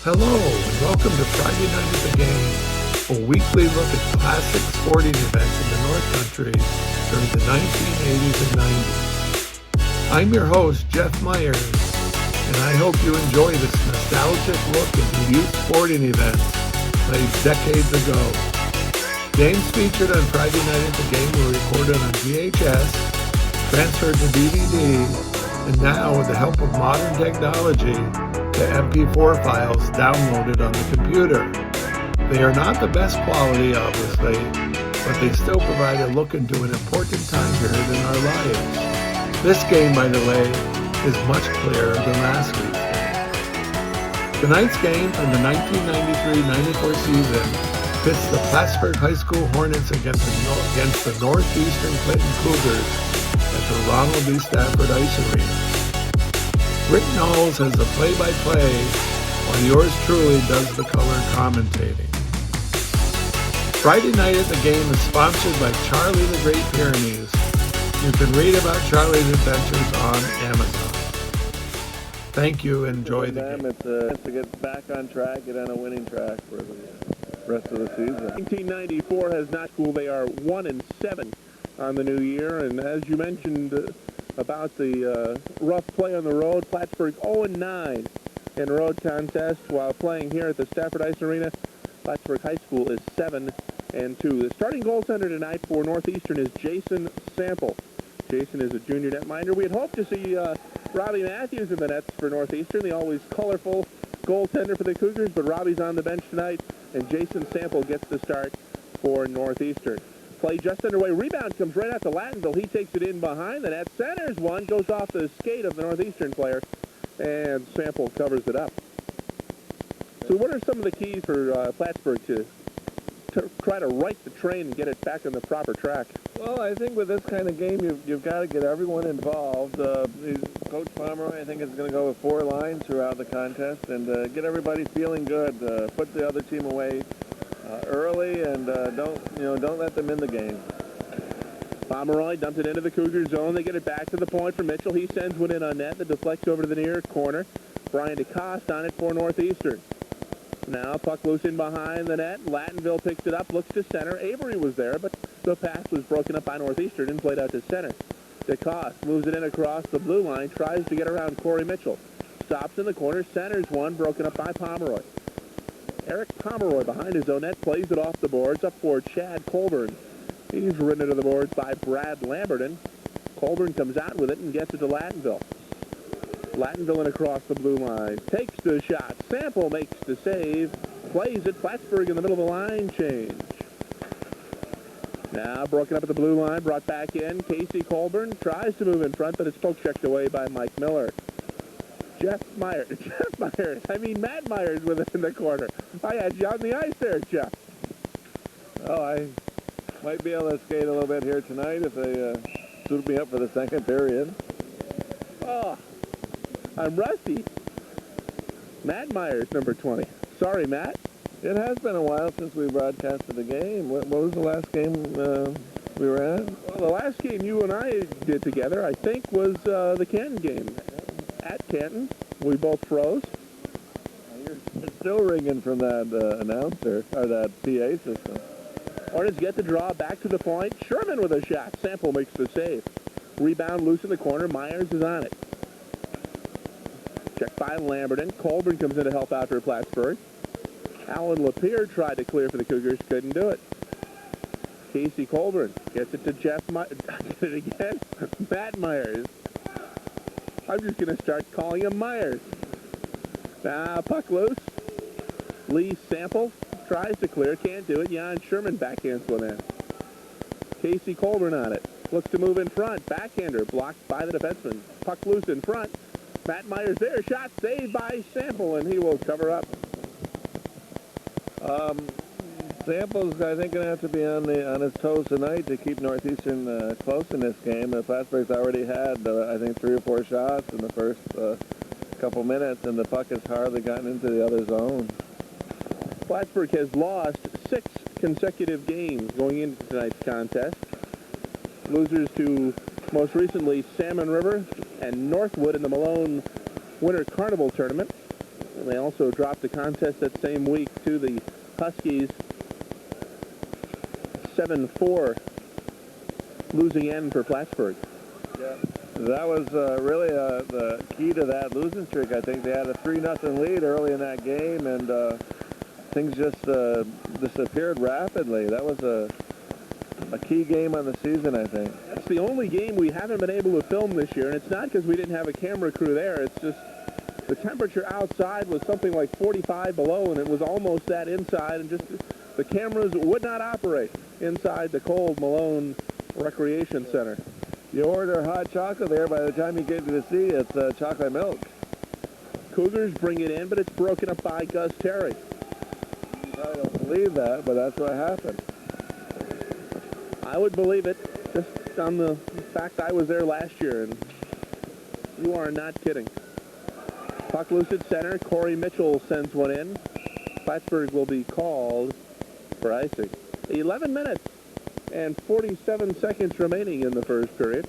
Hello, and welcome to Friday Night at the Game, a weekly look at classic sporting events in the North Country during the 1980s and 90s. I'm your host, Jeff Myers, and I hope you enjoy this nostalgic look into youth sporting events played decades ago. Games featured on Friday Night at the Game were recorded on VHS, transferred to DVD, and now, with the help of modern technology, the MP4 files downloaded on the computer. They are not the best quality, obviously, but they still provide a look into an important time period in our lives. This game, by the way, is much clearer than last week's game. Tonight's game from the 1993-94 season pits the Plattsburgh High School Hornets against the Northeastern Clinton Cougars at the Ronald B. Stafford Ice Arena. Rick Knowles has the play-by-play, while yours truly does the color commentating. Friday Night at the Game is sponsored by Charlie the Great Pyrenees. You can read about Charlie's adventures on Amazon. Thank you and enjoy the game. It's to get back on track, get on a winning track for the rest of the season. 1994 has not cooled. They are 1-7 on the new year, and as you mentioned about the rough play on the road, Plattsburgh 0-9 in road contests while playing here at the Stafford Ice Arena. Plattsburgh High School is 7-2. The starting goaltender tonight for Northeastern is Jason Sample. Jason is a junior netminder. We had hoped to see Robbie Matthews in the nets for Northeastern, the always colorful goaltender for the Cougars, but Robbie's on the bench tonight, and Jason Sample gets the start for Northeastern. Play just underway. Rebound comes right out to Lattenville. He takes it in behind the net. Centers one. Goes off the skate of the Northeastern player. And Sample covers it up. So what are some of the keys for Plattsburgh to try to right the train and get it back on the proper track? Well, I think with this kind of game, you've got to get everyone involved. Coach Pomeroy, I think, is going to go with 4 lines throughout the contest and get everybody feeling good. Put the other team away early, and don't let them in the game. Pomeroy dumped it into the Cougar zone. They get it back to the point for Mitchell. He sends one in on net that deflects over to the near corner. Brian DeCoste on it for Northeastern. Now puck loose in behind the net. Lattenville picks it up, looks to center. Avery was there, but the pass was broken up by Northeastern and played out to center. DeCoste moves it in across the blue line, tries to get around Corey Mitchell. Stops in the corner, centers one, broken up by Pomeroy. Eric Pomeroy behind his own net, plays it off the boards, up for Chad Colburn. He's ridden into the boards by Brad Lamberton. Colburn comes out with it and gets it to Lattenville. Lattenville in across the blue line. Takes the shot. Sample makes the save. Plays it. Plattsburgh in the middle of the line change. Now broken up at the blue line, brought back in. Casey Colburn tries to move in front, but it's poke checked away by Mike Miller. Matt Myers with it in the corner. I had you on the ice there, Jeff. Oh, I might be able to skate a little bit here tonight if they suit me up for the second period. Oh, I'm rusty. Matt Myers, number 20. Sorry, Matt. It has been a while since we broadcasted the game. What was the last game we were at? Well, the last game you and I did together, I think, was the Canton game. At Canton, we both froze. You're still ringing from that announcer, or that PA system. Hornets get the draw, back to the point. Sherman with a shot. Sample makes the save. Rebound loose in the corner. Myers is on it. Checked by Lamberton. Colburn comes in to help out for Plattsburgh. Alan Lapierre tried to clear for the Cougars. Couldn't do it. Casey Colburn gets it to Jeff Myers. Get it again. Matt Myers. I'm just going to start calling him Myers. Now, puck loose. Lee Sample tries to clear. Can't do it. Jan Sherman backhands one in. Casey Colburn on it. Looks to move in front. Backhander blocked by the defenseman. Puck loose in front. Matt Myers there. Shot saved by Sample, and he will cover up. Sample's, I think, going to have to be on his toes tonight to keep Northeastern close in this game. Plattsburgh's already had, I think, 3 or 4 shots in the first couple minutes, and the puck has hardly gotten into the other zone. Plattsburgh has lost 6 consecutive games going into tonight's contest. Losers to, most recently, Salmon River and Northwood in the Malone Winter Carnival Tournament. And they also dropped the contest that same week to the Huskies. 7-4 losing end for Plattsburgh. Yeah. That was really the key to that losing streak. I think they had a 3-0 lead early in that game, and things just disappeared rapidly. That was a key game on the season, I think. That's the only game we haven't been able to film this year, and it's not because we didn't have a camera crew there. It's just the temperature outside was something like 45 below, and it was almost that inside, and just the cameras would not operate inside the cold Malone Recreation Center. You order hot chocolate there, by the time you get to the seat, it's chocolate milk. Cougars bring it in, but it's broken up by Gus Terry. I don't believe that, but that's what happened. I would believe it, just on the fact I was there last year, and you are not kidding. Puck loose at center. Corey Mitchell sends one in. Plattsburgh will be called for icing. 11 minutes and 47 seconds remaining in the first period.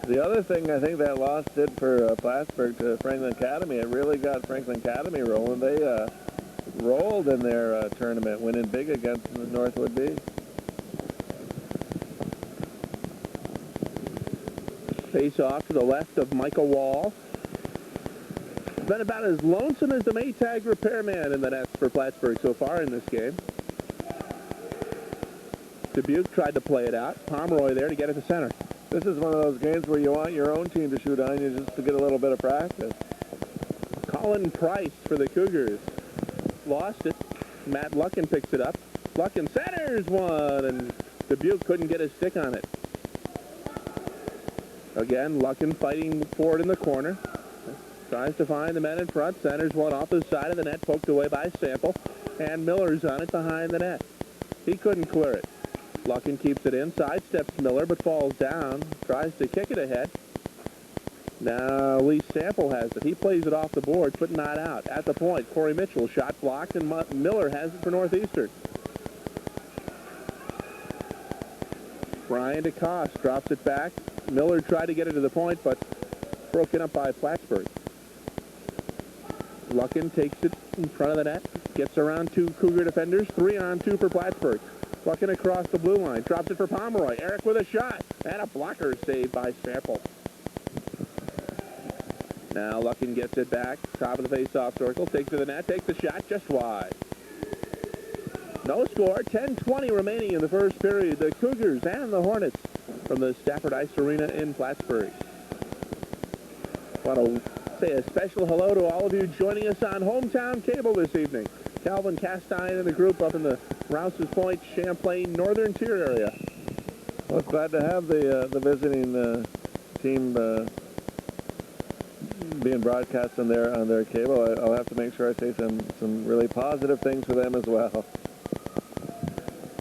The other thing I think that loss did for Plattsburgh to Franklin Academy, it really got Franklin Academy rolling. They rolled in their tournament, winning big against Northwood B. Face off to the left of Michael Wall. It's been about as lonesome as the Maytag repairman in the nets for Plattsburgh so far in this game. Dubuque tried to play it out. Pomeroy there to get it to center. This is one of those games where you want your own team to shoot on you just to get a little bit of practice. Colin Price for the Cougars. Lost it. Matt Luckin picks it up. Luckin centers one, and Dubuque couldn't get his stick on it. Again, Luckin fighting for it in the corner. Tries to find the men in front. Centers one off the side of the net, poked away by Sample. And Miller's on it behind the net. He couldn't clear it. Luckin keeps it in, sidesteps Miller, but falls down. Tries to kick it ahead. Now Lee Sample has it. He plays it off the boards, but not out. At the point, Corey Mitchell, shot blocked, and Miller has it for Northeastern. Brian DeCoste drops it back. Miller tried to get it to the point, but broken up by Plattsburgh. Luckin takes it in front of the net, gets around two Cougar defenders, 3-on-2 for Plattsburgh. Luckin across the blue line, drops it for Pomeroy. Eric with a shot, and a blocker saved by Sample. Now Luckin gets it back, top of the face-off circle, takes to the net, takes the shot just wide. No score, 10:20 remaining in the first period. The Cougars and the Hornets from the Stafford Ice Arena in Plattsburgh. Want to say a special hello to all of you joining us on Hometown Cable this evening. Calvin Castine and the group up in the Rouse's Point, Champlain, Northern Tier area. Well, glad to have the visiting team being broadcast on their cable. I'll have to make sure I say some really positive things for them as well.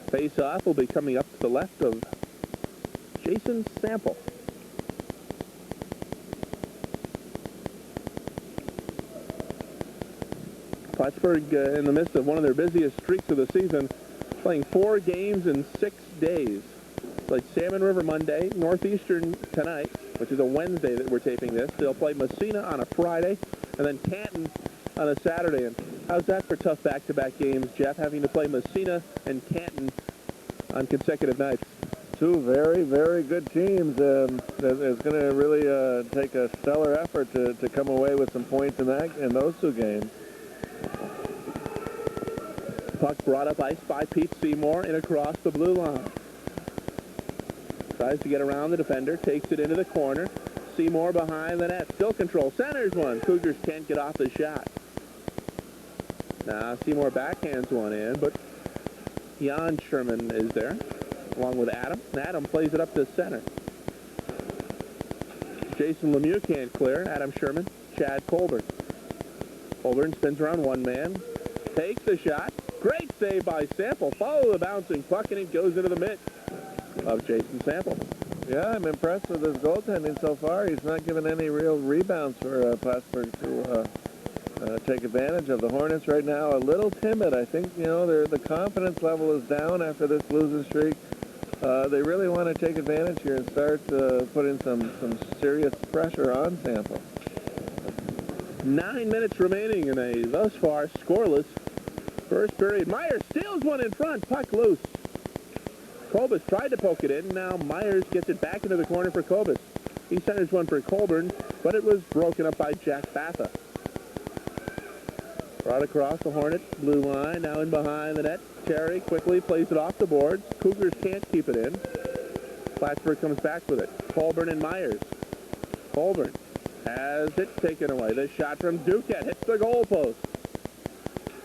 Face-off will be coming up to the left of Jason Sample. Plattsburgh in the midst of one of their busiest streaks of the season, playing 4 games in 6 days. Played Salmon River Monday, Northeastern tonight, which is a Wednesday that we're taping this. They'll play Messina on a Friday, and then Canton on a Saturday. And how's that for tough back-to-back games, Jeff, having to play Messina and Canton on consecutive nights? Two very, very good teams. It's going to really take a stellar effort to come away with some points in those 2 games. Puck brought up ice by Pete Seymour and across the blue line. Tries to get around the defender, takes it into the corner. Seymour behind the net, still control, centers one. Cougars can't get off the shot. Now Seymour backhands one in, but Jan Sherman is there, along with Adam. And Adam plays it up to center. Jason Lemieux can't clear. Adam Sherman, Chad Colburn. Colburn spins around one man, takes the shot. Great save by Sample. Follow the bouncing puck, and it goes into the mitt of Jason Sample. Yeah, I'm impressed with his goaltending so far. He's not given any real rebounds for Plattsburgh to take advantage of. The Hornets right now a little timid. I think, the confidence level is down after this losing streak. They really want to take advantage here and start putting some serious pressure on Sample. 9 minutes remaining in a thus far scoreless first period. Myers steals one in front. Puck loose. Kobus tried to poke it in. Now Myers gets it back into the corner for Kobus. He centers one for Colburn, but it was broken up by Jack Batha. Brought across the Hornet blue line. Now in behind the net. Terry quickly plays it off the boards. Cougars can't keep it in. Plattsburgh comes back with it. Colburn and Myers. Colburn has it taken away. The shot from Duquette hits the goalpost.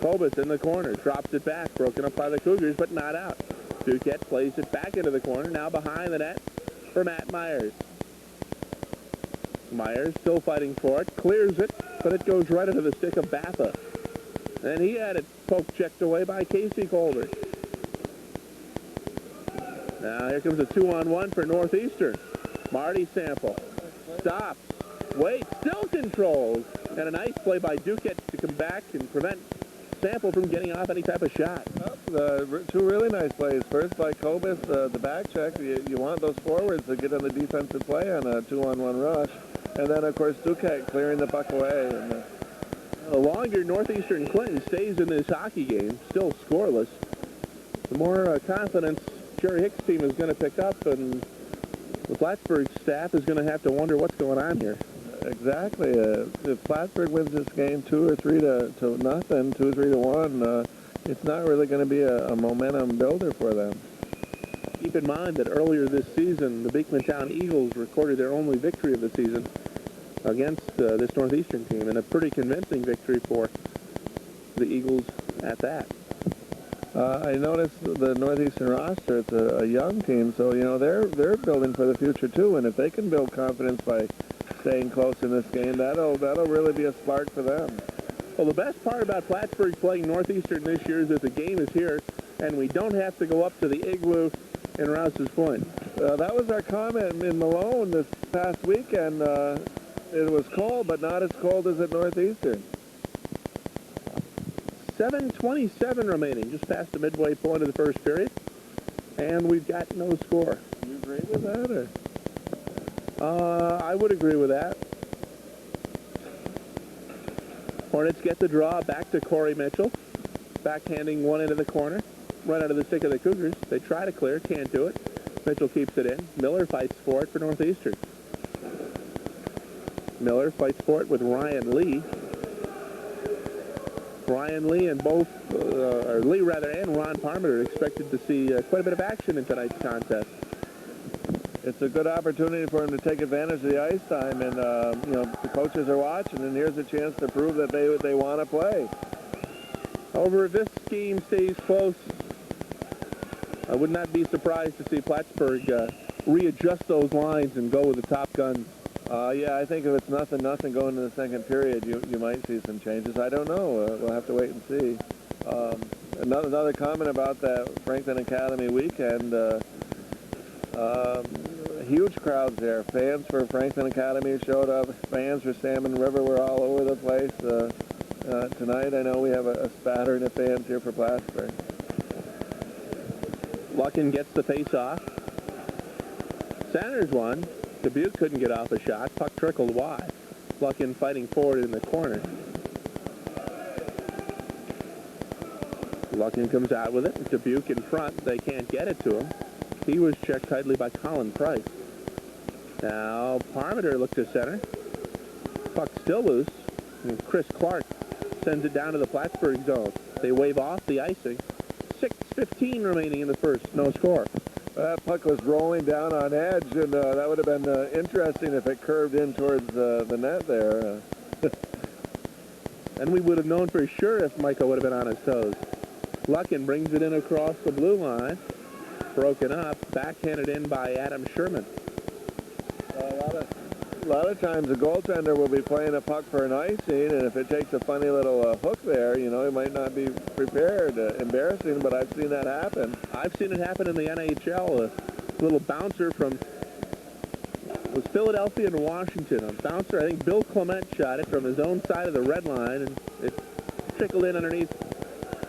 Kobus in the corner. Drops it back. Broken up by the Cougars, but not out. Duquette plays it back into the corner. Now behind the net for Matt Myers. Myers still fighting for it. Clears it, but it goes right into the stick of Batha. And he had it poke checked away by Casey Colbert. Now here comes a 2-on-1 for Northeastern. Marty Sample stops, waits, still controls. And a nice play by Duquette to come back and prevent Sample from getting off any type of shot. Two really nice plays. First by Kobus, the back check. You want those forwards to get on the defensive play on a 2-on-1 rush. And then, of course, Duquette clearing the puck away. And, the longer Northeastern Clinton stays in this hockey game, still scoreless, the more confidence Jerry Hicks' team is going to pick up, and the Plattsburgh staff is going to have to wonder what's going on here. Exactly. If Plattsburgh wins this game 2 or 3 to nothing, 2 or 3 to 1, it's not really going to be a momentum builder for them. Keep in mind that earlier this season, the Beekmantown Eagles recorded their only victory of the season against this Northeastern team, and a pretty convincing victory for the Eagles at that. I noticed the Northeastern roster, it's a young team, so, you know, they're building for the future, too, and if they can build confidence by staying close in this game, that'll really be a spark for them. Well, the best part about Plattsburgh playing Northeastern this year is that the game is here, and we don't have to go up to the Igloo in Rouse's Point. That was our comment in Malone this past weekend. It was cold, but not as cold as at Northeastern. 7:27 remaining, just past the midway point of the first period, and we've got no score. You agree with that, or? I would agree with that. Hornets get the draw back to Corey Mitchell, backhanding one into the corner, right out of the stick of the Cougars. They try to clear, can't do it. Mitchell keeps it in. Miller fights for it for Northeastern. Miller fights for it with Ryan Lee. Ryan Lee and and Ron Parmenter are expected to see quite a bit of action in tonight's contest. It's a good opportunity for him to take advantage of the ice time, and you know, the coaches are watching, and here's a chance to prove that they want to play. However, if this game stays close, I would not be surprised to see Plattsburgh readjust those lines and go with the top guns. Yeah, I think if it's nothing going into the second period, you might see some changes. I don't know. We'll have to wait and see. Another comment about that Franklin Academy weekend. Huge crowds there. Fans for Franklin Academy showed up. Fans for Salmon River were all over the place. Tonight, I know we have a spattering of fans here for Plattsburgh. Luckin gets the face-off. Sanders won. Dubuque couldn't get off a shot. Puck trickled wide. Luckin fighting forward in the corner. Luckin comes out with it. Dubuque in front. They can't get it to him. He was checked tightly by Colin Price. Now Parmenter looks to center. Puck still loose. And Chris Clark sends it down to the Plattsburgh zone. They wave off the icing. 6:15 remaining in the first. No score. That puck was rolling down on edge, and that would have been interesting if it curved in towards the net there. And we would have known for sure if Michael would have been on his toes. Luckin brings it in across the blue line. Broken up, backhanded in by Adam Sherman. A lot of times a goaltender will be playing a puck for an icing, and if it takes a funny little hook there, you know, he might not be prepared. Embarrassing, but I've seen that happen. I've seen it happen in the NHL. A little bouncer from was Philadelphia and Washington. A bouncer, I think Bill Clement shot it from his own side of the red line, and it trickled in underneath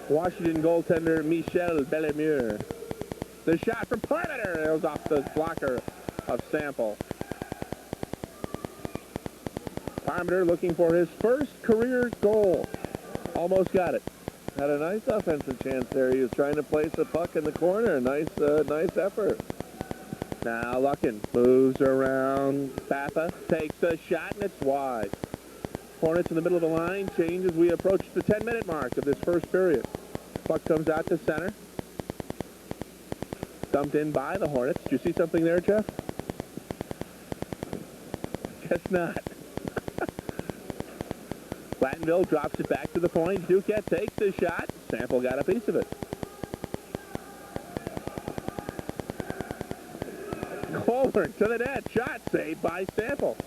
Washington goaltender Michel Bellemure. The shot from Parmenter. It was off the blocker of Sample. Parmenter looking for his first career goal. Almost got it. Had a nice offensive chance there. He was trying to place the puck in the corner. Nice effort. Now Luckin moves around. Papa takes a shot, and it's wide. Hornets in the middle of the line. Change as we approach the 10-minute mark of this first period. Puck comes out to center. Dumped in by the Hornets. Did you see something there, Jeff? Guess not. Platteville drops it back to the point. Duquette takes the shot. Sample got a piece of it. Colburn to the net. Shot saved by Sample.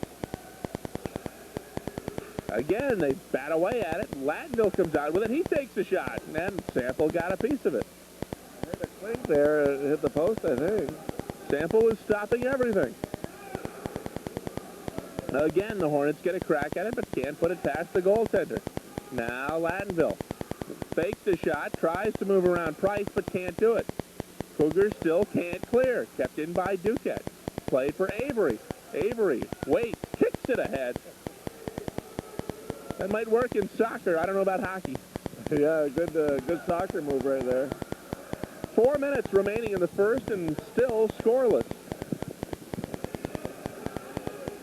Again, they bat away at it. Lattenville comes out with it. He takes the shot. And Sample got a piece of it. I heard a clink there. It hit the post, I think. Sample was stopping everything. Again, the Hornets get a crack at it, but can't put it past the goaltender. Now Lattenville fakes the shot, tries to move around Price, but can't do it. Cougars still can't clear. Kept in by Duquette. Played for Avery. Avery waits, kicks it ahead. That might work in soccer. I don't know about hockey. Yeah, good soccer move right there. 4 minutes remaining in the first and still scoreless.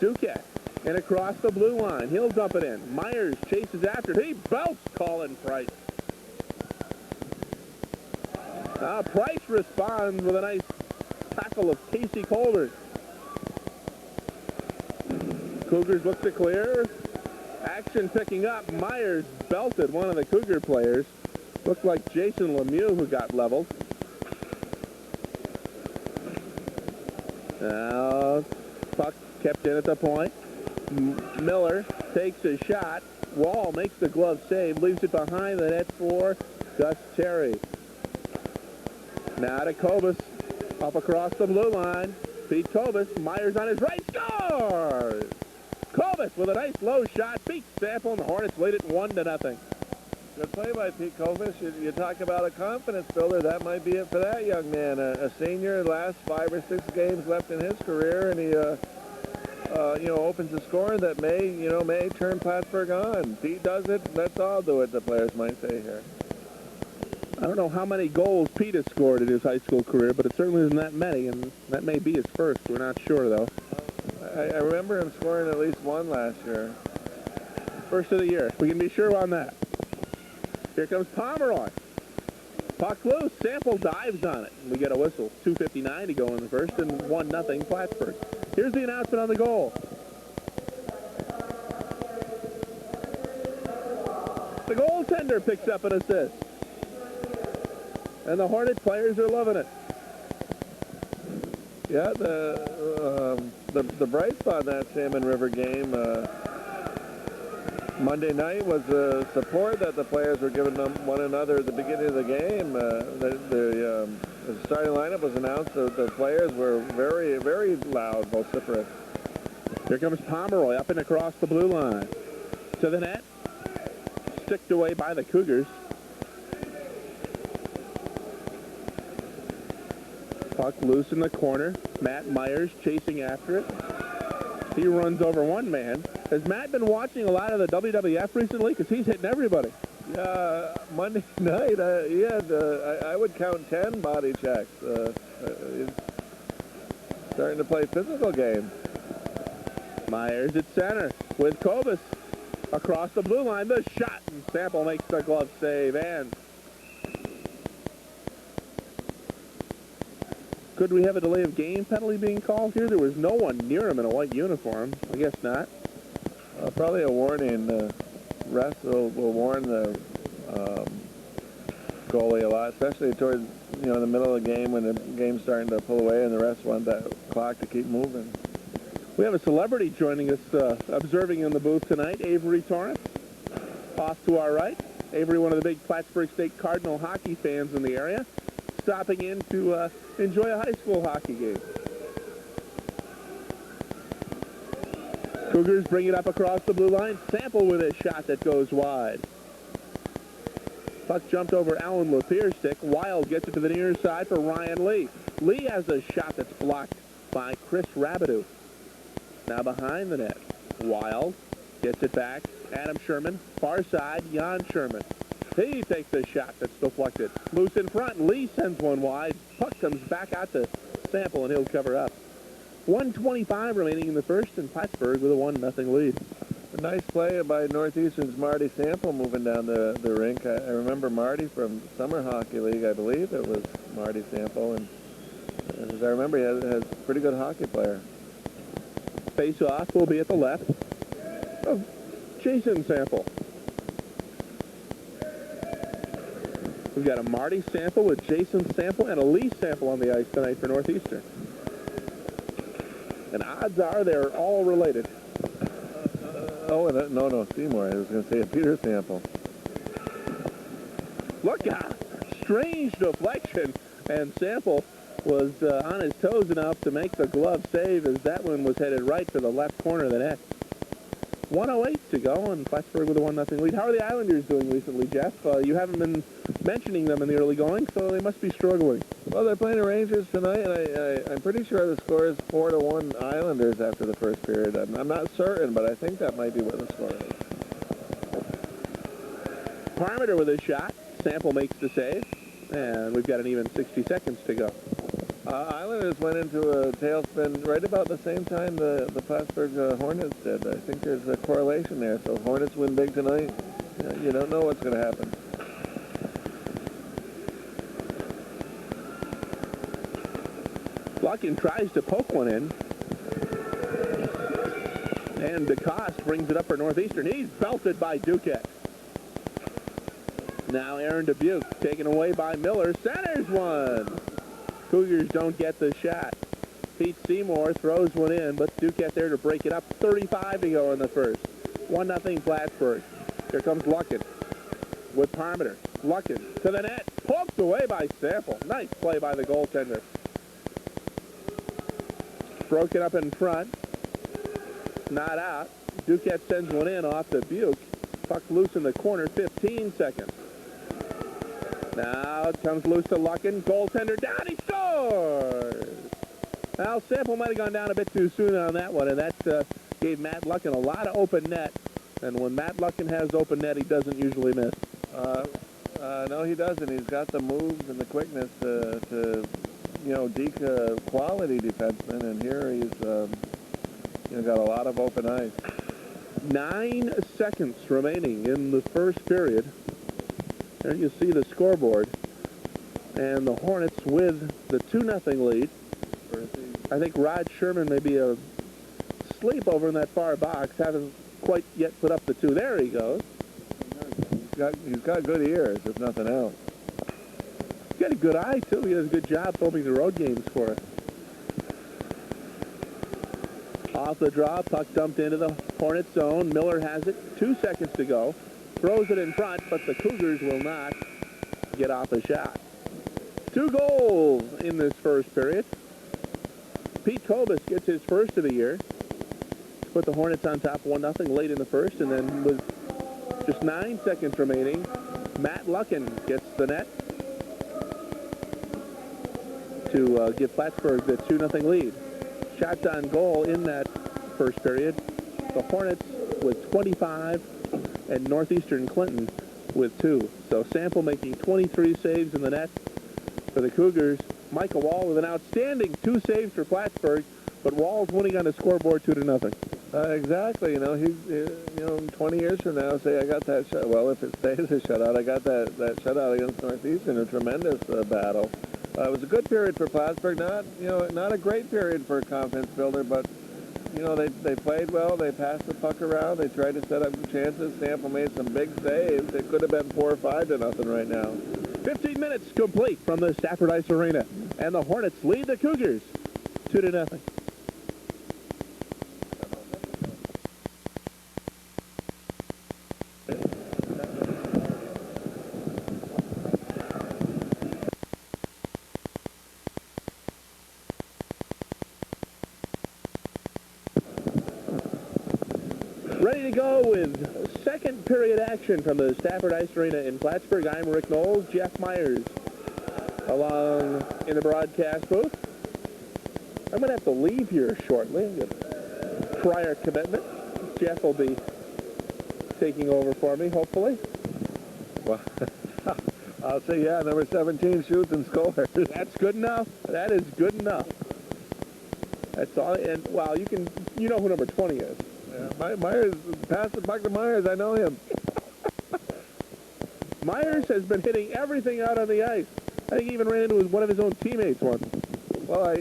Duquette and across the blue line. He'll dump it in. Myers chases after it. He belts Colin Price. Price responds with a nice tackle of Casey Colder. Cougars look to clear. Action picking up. Myers belted one of the Cougar players. Looked like Jason Lemieux who got leveled. Now, puck kept in at the point. Miller takes a shot. Wall makes the glove save. Leaves it behind the net for Gus Terry. Now to Kovas. Up across the blue line. Pete Kovas. Myers on his right. Scores! Kovas with a nice low shot. Beats Sample, and the Hornets lead it 1-0. Good play by Pete Kovas. You talk about a confidence builder. That might be it for that young man. A senior, last 5 or 6 games left in his career, and he opens a score that may turn Plattsburgh on. Pete does it. Let's all do it, the players might say here. I don't know how many goals Pete has scored in his high school career, but it certainly isn't that many, and that may be his first. We're not sure, though. I remember him scoring at least one last year. First of the year. We can be sure on that. Here comes Pomeroy. Puck loose. Sample dives on it. We get a whistle. 2:59 to go in the first, and 1-0 Plattsburgh. Here's the announcement on the goal. The goaltender picks up an assist. And the Hornet players are loving it. Yeah, the bright spot in that Salmon River game Monday night was the support that the players were giving one another at the beginning of the game. The starting lineup was announced. The players were very, very loud, vociferous. Here comes Pomeroy up and across the blue line. To the net. Sticked away by the Cougars. Puck loose in the corner. Matt Myers chasing after it. He runs over one man. Has Matt been watching a lot of the WWF recently? Because he's hitting everybody. Yeah, Monday night, he had, I would count 10 body checks. He's starting to play physical game. Myers at center with Kovas across the blue line. The shot, and Sample makes the glove save. And could we have a delay of game penalty being called here? There was no one near him in a white uniform. I guess not. Probably a warning. The refs will warn the goalie a lot, especially towards the middle of the game when the game's starting to pull away and the refs want that clock to keep moving. We have a celebrity joining us, observing in the booth tonight, Avery Torrance. Off to our right. Avery, one of the big Plattsburgh State Cardinal hockey fans in the area, stopping in to enjoy a high school hockey game. Cougars bring it up across the blue line. Sample with a shot that goes wide. Puck jumped over Alan Lapierre's stick. Wild gets it to the near side for Ryan Lee. Lee has a shot that's blocked by Chris Rabideau. Now behind the net. Wild Gets it back. Adam Sherman. Far side. Jan Sherman. He takes a shot that's deflected. Loose in front. Lee sends one wide. Puck comes back out to Sample, and he'll cover up. 1:25 remaining in the first, and Plattsburgh with a 1-0 lead. A nice play by Northeastern's Marty Sample moving down the rink. I remember Marty from Summer Hockey League, I believe it was Marty Sample, and as I remember, he has a pretty good hockey player. Face-off will be at the left of Jason Sample. We've got a Marty Sample with Jason Sample and a Lee Sample on the ice tonight for Northeastern. And odds are they're all related. No, Seymour. I was going to say a Peter Sample. Look out! Strange deflection, and Sample was on his toes enough to make the glove save as that one was headed right to the left corner of the net. 1:08 to go, and Plattsburgh with a 1-0 lead. How are the Islanders doing recently, Jeff? You haven't been mentioning them in the early going, so they must be struggling. Well, they're playing the Rangers tonight, and I'm pretty sure the score is 4-1 Islanders after the first period. I'm not certain, but I think that might be what the score is. Parmenter with a shot. Sample makes the save, and we've got an even 60 seconds to go. Islanders went into a tailspin right about the same time the Plattsburgh Hornets did. I think there's a correlation there. So Hornets win big tonight. You don't know what's going to happen. Larkin tries to poke one in. And DeCoste brings it up for Northeastern. He's belted by Duquette. Now Aaron Dubuque taken away by Miller. Centers one. Cougars don't get the shot. Pete Seymour throws one in, but Duquette there to break it up. 35 to go in the first. 1-0 Plattsburgh. Here comes Luckin with Parmenter. Luckin to the net. Poked away by Sample. Nice play by the goaltender. Broken up in front. Not out. Duquette sends one in off Dubuque. Puck loose in the corner. 15 seconds. Now it comes loose to Luckin. Goaltender down. He scores! Well, Sample might have gone down a bit too soon on that one, and that gave Matt Luckin a lot of open net. And when Matt Luckin has open net, he doesn't usually miss. No, he doesn't. He's got the moves and the quickness to deke quality defenseman, and here he's got a lot of open ice. 9 seconds remaining in the first period. There you see the scoreboard. And the Hornets with the 2-0 lead. I think Rod Sherman may be asleep over in that far box. Haven't quite yet put up the 2. There he goes. He's got good ears, if nothing else. He's got a good eye, too. He does a good job filming the road games for us. Off the draw, puck dumped into the Hornets zone. Miller has it. 2 seconds to go. Throws it in front, but the Cougars will not get off a shot. 2 goals in this first period. Pete Kobus gets his first of the year. Put the Hornets on top 1-0 late in the first, and then with just 9 seconds remaining, Matt Luckin gets the net to give Plattsburgh the 2-0 lead. Shots on goal in that first period. The Hornets with 25 and Northeastern Clinton with 2. So Sample making 23 saves in the net for the Cougars. Michael Wall with an outstanding 2 saves for Plattsburgh, but Wall's winning on the scoreboard 2-0. Exactly. He's 20 years from now, say I got that shot. Well, if it stays a shutout, I got that shutout against Northeastern, a tremendous battle. It was a good period for Plattsburgh. Not a great period for a confidence builder, but they played well. They passed the puck around. They tried to set up chances. Sample made some big saves. It could have been 4 or 5-0 right now. 15 minutes complete from the Stafford Ice Arena, and the Hornets lead the Cougars 2-0. Ready to go with second period action from the Stafford Ice Arena in Plattsburgh. I'm Rick Knowles. Jeff Myers along in the broadcast booth. I'm going to have to leave here shortly. Prior commitment. Jeff will be taking over for me, hopefully. Well, I'll say, yeah, number 17 shoots and scores. That's good enough. That is good enough. That's all. And, well, you know who number 20 is. Yeah, Myers, pass the puck to Myers. I know him. Myers has been hitting everything out on the ice. I think he even ran into one of his own teammates once. Well,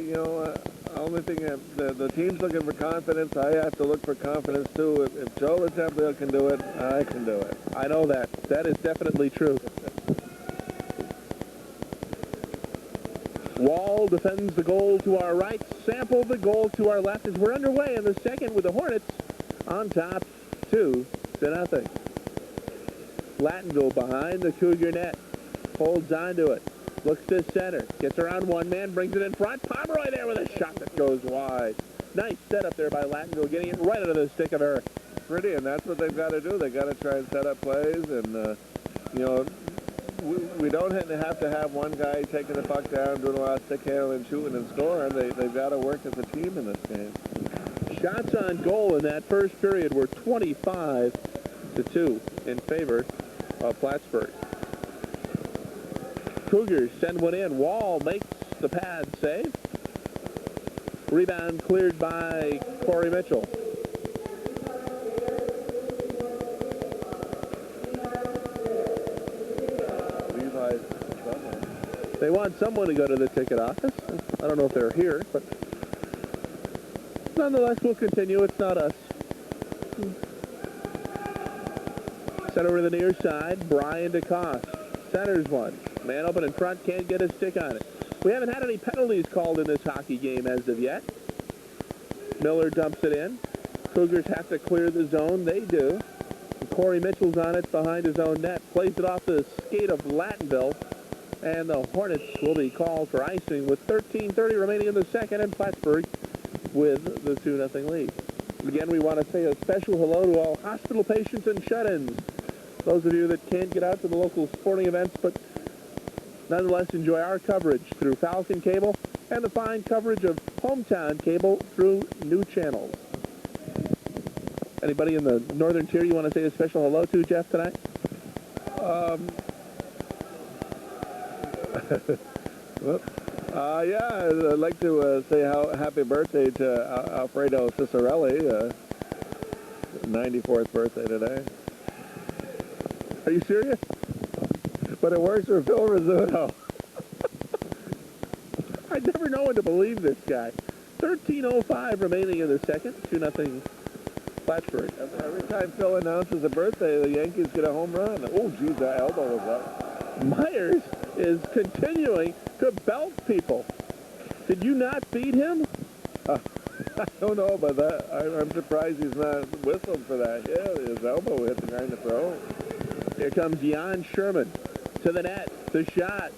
only thing, the team's looking for confidence. I have to look for confidence, too. If Joe LaTemplio can do it, I can do it. I know that. That is definitely true. Wall defends the goal to our right. Sample the goal to our left as we're underway in the second with the Hornets on top 2-0. Lattonville behind the Cougar net. Holds onto it. Looks to center. Gets around one man. Brings it in front. Pomeroy there with a shot that goes wide. Nice setup there by Lattonville. Getting it right into the stick of Eric. Pretty, and that's what they've got to do. They've got to try and set up plays. And, we don't have to have one guy taking the puck down, doing a lot of stick handling, shooting, and scoring. They've got to work as a team in this game. Shots on goal in that first period were 25-2 in favor of Plattsburgh. Cougars send one in. Wall makes the pad save. Rebound cleared by Corey Mitchell. They want someone to go to the ticket office. I don't know if they're here, but nonetheless, we'll continue. It's not us. Set over to the near side. Brian DeCoste centers one. Man open in front, can't get his stick on it. We haven't had any penalties called in this hockey game as of yet. Miller dumps it in. Cougars have to clear the zone. They do. And Corey Mitchell's on it behind his own net. Plays it off the skate of Lattonville. And the Hornets will be called for icing with 13:30 remaining in the second, and Plattsburgh with the 2-0 lead. Again, we want to say a special hello to all hospital patients and shut-ins. Those of you that can't get out to the local sporting events, but nonetheless enjoy our coverage through Falcon Cable and the fine coverage of Hometown Cable through new channels. Anybody in the northern tier you want to say a special hello to, Jeff, tonight? Yeah, I'd like to say happy birthday to Alfredo Cicerelli, 94th birthday today. Are you serious? But it works for Phil Rizzuto. I never know when to believe this guy. 13:05 remaining in the second, 2-0 Plattsburgh. Every time Phil announces a birthday, the Yankees get a home run. Oh, geez, that elbow was up. Myers is continuing to belt people. Did you not feed him? I don't know about that. I'm surprised he's not whistled for that. Yeah, his elbow hit the guy in the throat. Here comes Jan Sherman to the net. The shot.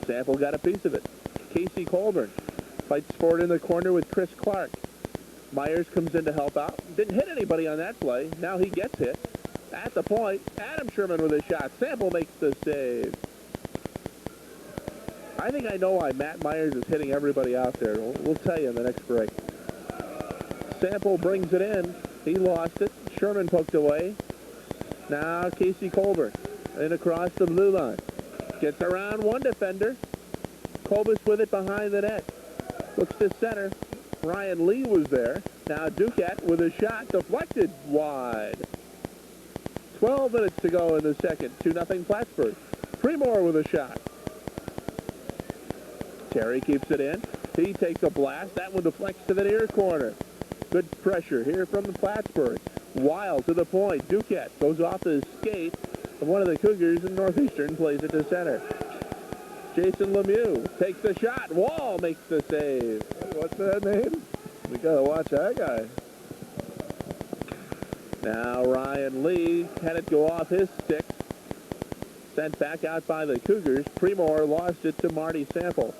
Sample got a piece of it. Casey Colburn fights forward in the corner with Chris Clark. Myers comes in to help out. Didn't hit anybody on that play. Now he gets hit. At the point, Adam Sherman with a shot. Sample makes the save. I think I know why Matt Myers is hitting everybody out there. We'll tell you in the next break. Sample brings it in. He lost it. Sherman poked away. Now Casey Colburn in across the blue line. Gets around one defender. Kobus with it behind the net. Looks to center. Ryan Lee was there. Now Duquette with a shot deflected wide. 12 minutes to go in the second. 2-0 Plattsburgh. Premore with a shot. Terry keeps it in. He takes a blast. That one deflects to the near corner. Good pressure here from the Plattsburgh. Wild to the point. Duquette goes off the skate of one of the Cougars, and Northeastern plays it to center. Jason Lemieux takes the shot. Wall makes the save. What's that name? We got to watch that guy. Now Ryan Lee had it go off his stick. Sent back out by the Cougars. Premore lost it to Marty Sample.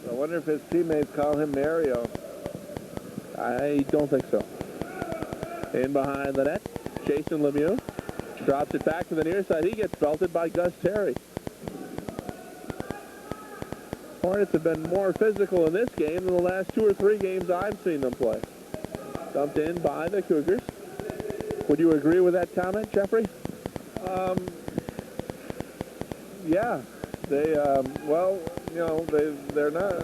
I wonder if his teammates call him Mario. I don't think so. In behind the net, Jason Lemieux drops it back to the near side. He gets belted by Gus Terry. Hornets have been more physical in this game than the last 2 or 3 games I've seen them play. Dumped in by the Cougars. Would you agree with that comment, Jeffrey? Yeah, they, well, you know, they're not,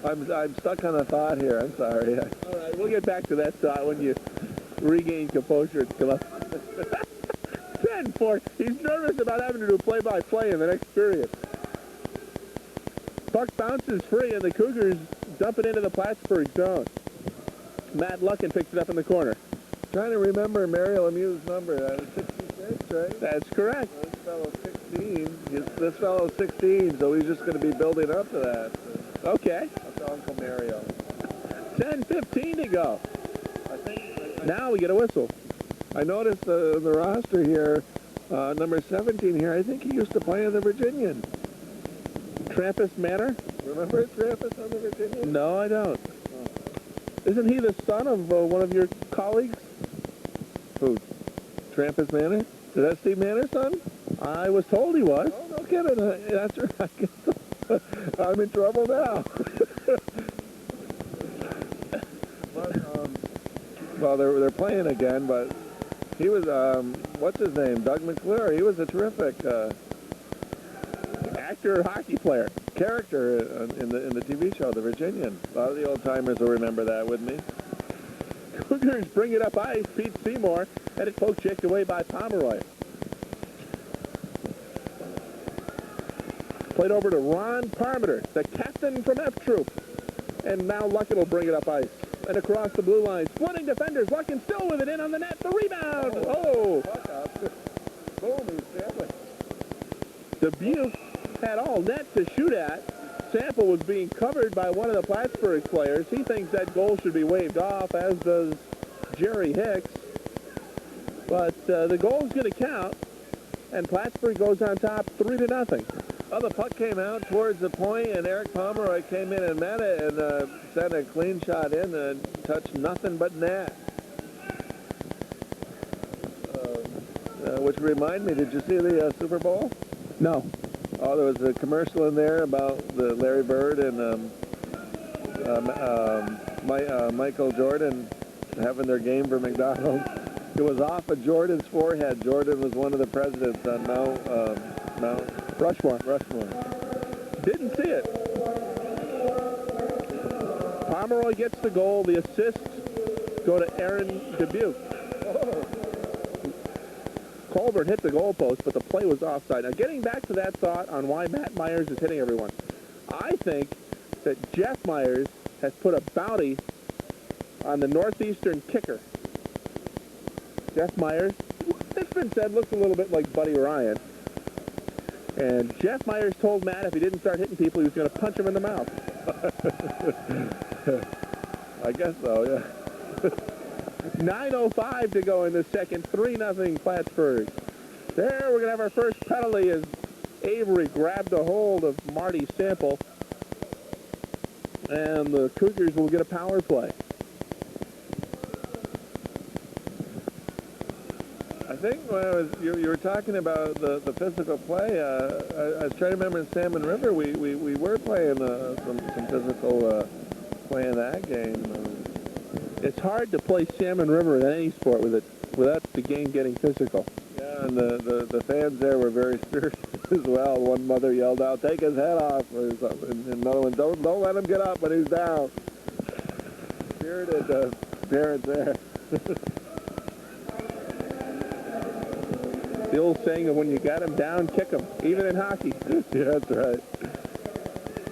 I'm stuck on a thought here, I'm sorry. All right, we'll get back to that thought when you regain composure and come up. 10-4. He's nervous about having to do play-by-play in the next period. Puck bounces free, and the Cougars dump it into the Plattsburgh zone. Matt Luckin picks it up in the corner. Trying to remember Mario Lemieux's number. 66, right? That's correct. This fellow's 16. This fellow's 16, so he's just going to be building up to that. Okay. That's Uncle Mario. 10:15 to go. I think. Now we get a whistle. I noticed the roster here, number 17 here. I think he used to play in the Virginian. Trampus Manor? Remember Trampus on the Virginian? No, I don't. Isn't he the son of one of your colleagues? Who? Trampus Manor? Is that Steve Manor's son? I was told he was. Oh, no kidding. That's right. I'm in trouble now. But, well, they're playing again, but he was, what's his name? Doug McClure. He was a terrific actor, hockey player. Character in the TV show, The Virginian. A lot of the old-timers will remember that with me. Cougars bring it up ice. Pete Seymour had it poke checked away by Pomeroy. Played over to Ron Parmenter, the captain from F Troop. And now Luckin will bring it up ice. And across the blue line, splitting defenders. Luckin still with it in on the net. The rebound. Oh! Boom, he's family. Dubuque had all net to shoot at. Sample was being covered by one of the Plattsburgh players. He thinks that goal should be waved off, as does Jerry Hicks. But the goal's going to count, and Plattsburgh goes on top 3-0. Well, the puck came out towards the point, and Eric Pomeroy came in and met it and sent a clean shot in and touched nothing but net. Which reminded me, did you see the Super Bowl? No. Oh, there was a commercial in there about the Larry Bird and Michael Jordan having their game for McDonald's. It was off of Jordan's forehead. Jordan was one of the presidents on Mount Rushmore. Didn't see it. Pomeroy gets the goal. The assists go to Aaron Dubuque. Colbert hit the goalpost, but the play was offside. Now, getting back to that thought on why Matt Myers is hitting everyone, I think that Jeff Myers has put a bounty on the Northeastern kicker. Jeff Myers, it's been said, looks a little bit like Buddy Ryan. And Jeff Myers told Matt if he didn't start hitting people, he was going to punch him in the mouth. I guess so, yeah. 9:05 to go in the second. 3-0 Plattsburgh. There, we're going to have our first penalty as Avery grabbed a hold of Marty Sample. And the Cougars will get a power play. I think when you were talking about the physical play, I was trying to remember in Salmon River, we were playing some physical play in that game. It's hard to play Salmon River in any sport without the game getting physical. Yeah, and the fans there were very spirited as well. One mother yelled out, "Take his head off," or something. And another one, "Don't let him get up when he's down." Spirited parents there. The old saying of when you got him down, kick him, even in hockey. Yeah, that's right.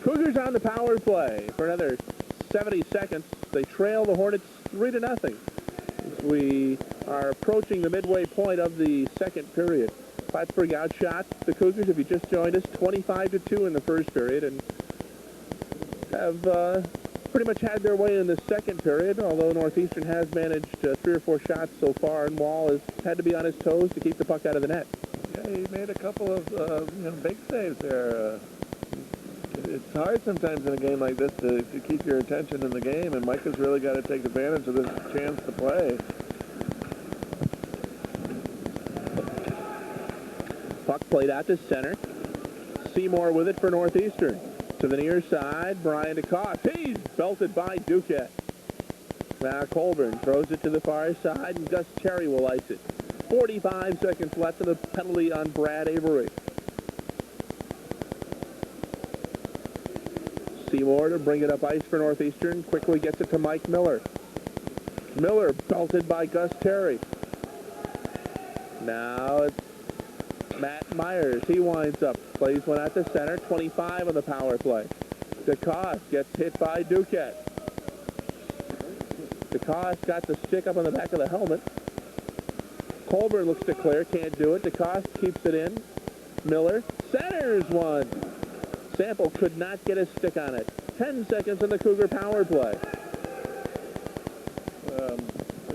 Cougars on the power play for another 70 seconds. They trail the Hornets 3-0. We are approaching the midway point of the second period. Plattsburgh outshot the Cougars, if you just joined us, 25-2 in the first period, and have pretty much had their way in the second period, although Northeastern has managed 3 or 4 shots so far, and Wall has had to be on his toes to keep the puck out of the net. Yeah, he made a couple of big saves there. It's hard sometimes in a game like this to keep your attention in the game, and Mike has really got to take advantage of this chance to play. Puck played out to center. Seymour with it for Northeastern. To the near side, Brian DeCoste. He's belted by Duquette. Now Colburn throws it to the far side, and Gus Terry will ice it. 45 seconds left of the penalty on Brad Avery. Seymour to bring it up ice for Northeastern. Quickly gets it to Mike Miller. Miller belted by Gus Terry. Now it's Matt Myers. He winds up. Plays one at the center. 25 on the power play. DeCoste gets hit by Duquette. DeCoste got the stick up on the back of the helmet. Colburn looks to clear. Can't do it. DeCoste keeps it in. Miller centers one. Sample could not get a stick on it. 10 seconds on the Cougar power play.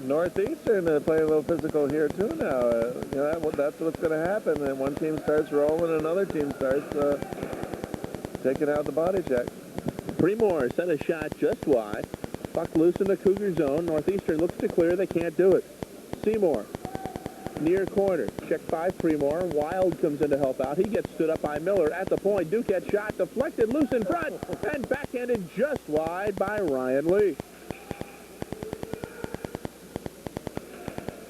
Northeastern playing a little physical here too now. That's what's going to happen. And one team starts rolling, another team starts taking out the body check. Premore sent a shot just wide. Puck loose in the Cougar zone. Northeastern looks to clear. They can't do it. Seymour, near corner. Checked by Premore. Wild comes in to help out. He gets stood up by Miller at the point. Duquette shot deflected loose in front and backhanded just wide by Ryan Lee.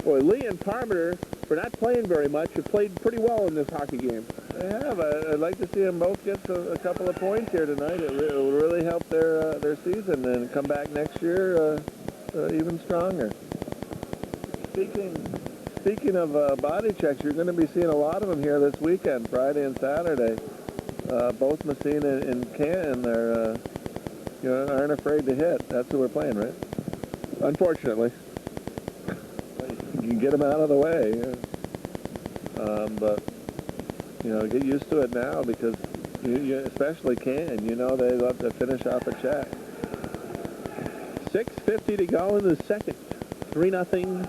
Boy, Lee and Parmenter, for not playing very much, have played pretty well in this hockey game. They have. I'd like to see them both get a couple of points here tonight. It will really help their season and come back next year even stronger. Speaking of body checks, you're going to be seeing a lot of them here this weekend, Friday and Saturday. Both Messina and Canton aren't afraid to hit. That's who we're playing, right? Unfortunately. You can get them out of the way. But get used to it now because you especially Canton, they love to finish off a check. 6:50 to go in the second. 3-0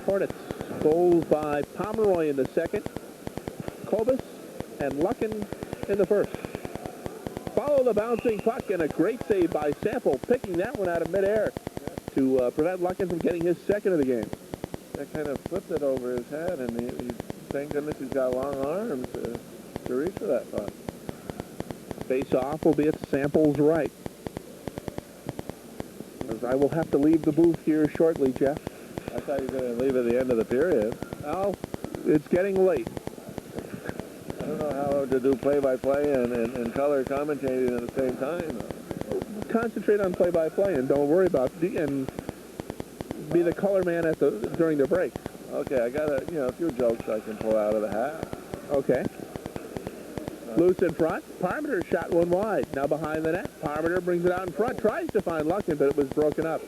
Hornets. Goals by Pomeroy in the second. Kobus and Luckin in the first. Follow the bouncing puck and a great save by Sample, picking that one out of midair to prevent Luckin from getting his second of the game. That kind of flipped it over his head, and he thank goodness he's got long arms to reach for that puck. Face off will be at Sample's right. As I will have to leave the booth here shortly, Jeff. I thought you were going to leave at the end of the period. Oh, it's getting late. I don't know how to do play-by-play and color commentating at the same time. Concentrate on play-by-play and don't worry about and be the color man during the break. Okay, I got a few jokes I can pull out of the hat. Okay. Loose in front. Parmenter shot one wide. Now behind the net. Parmenter brings it out in front. Tries to find Luckin, but it was broken up.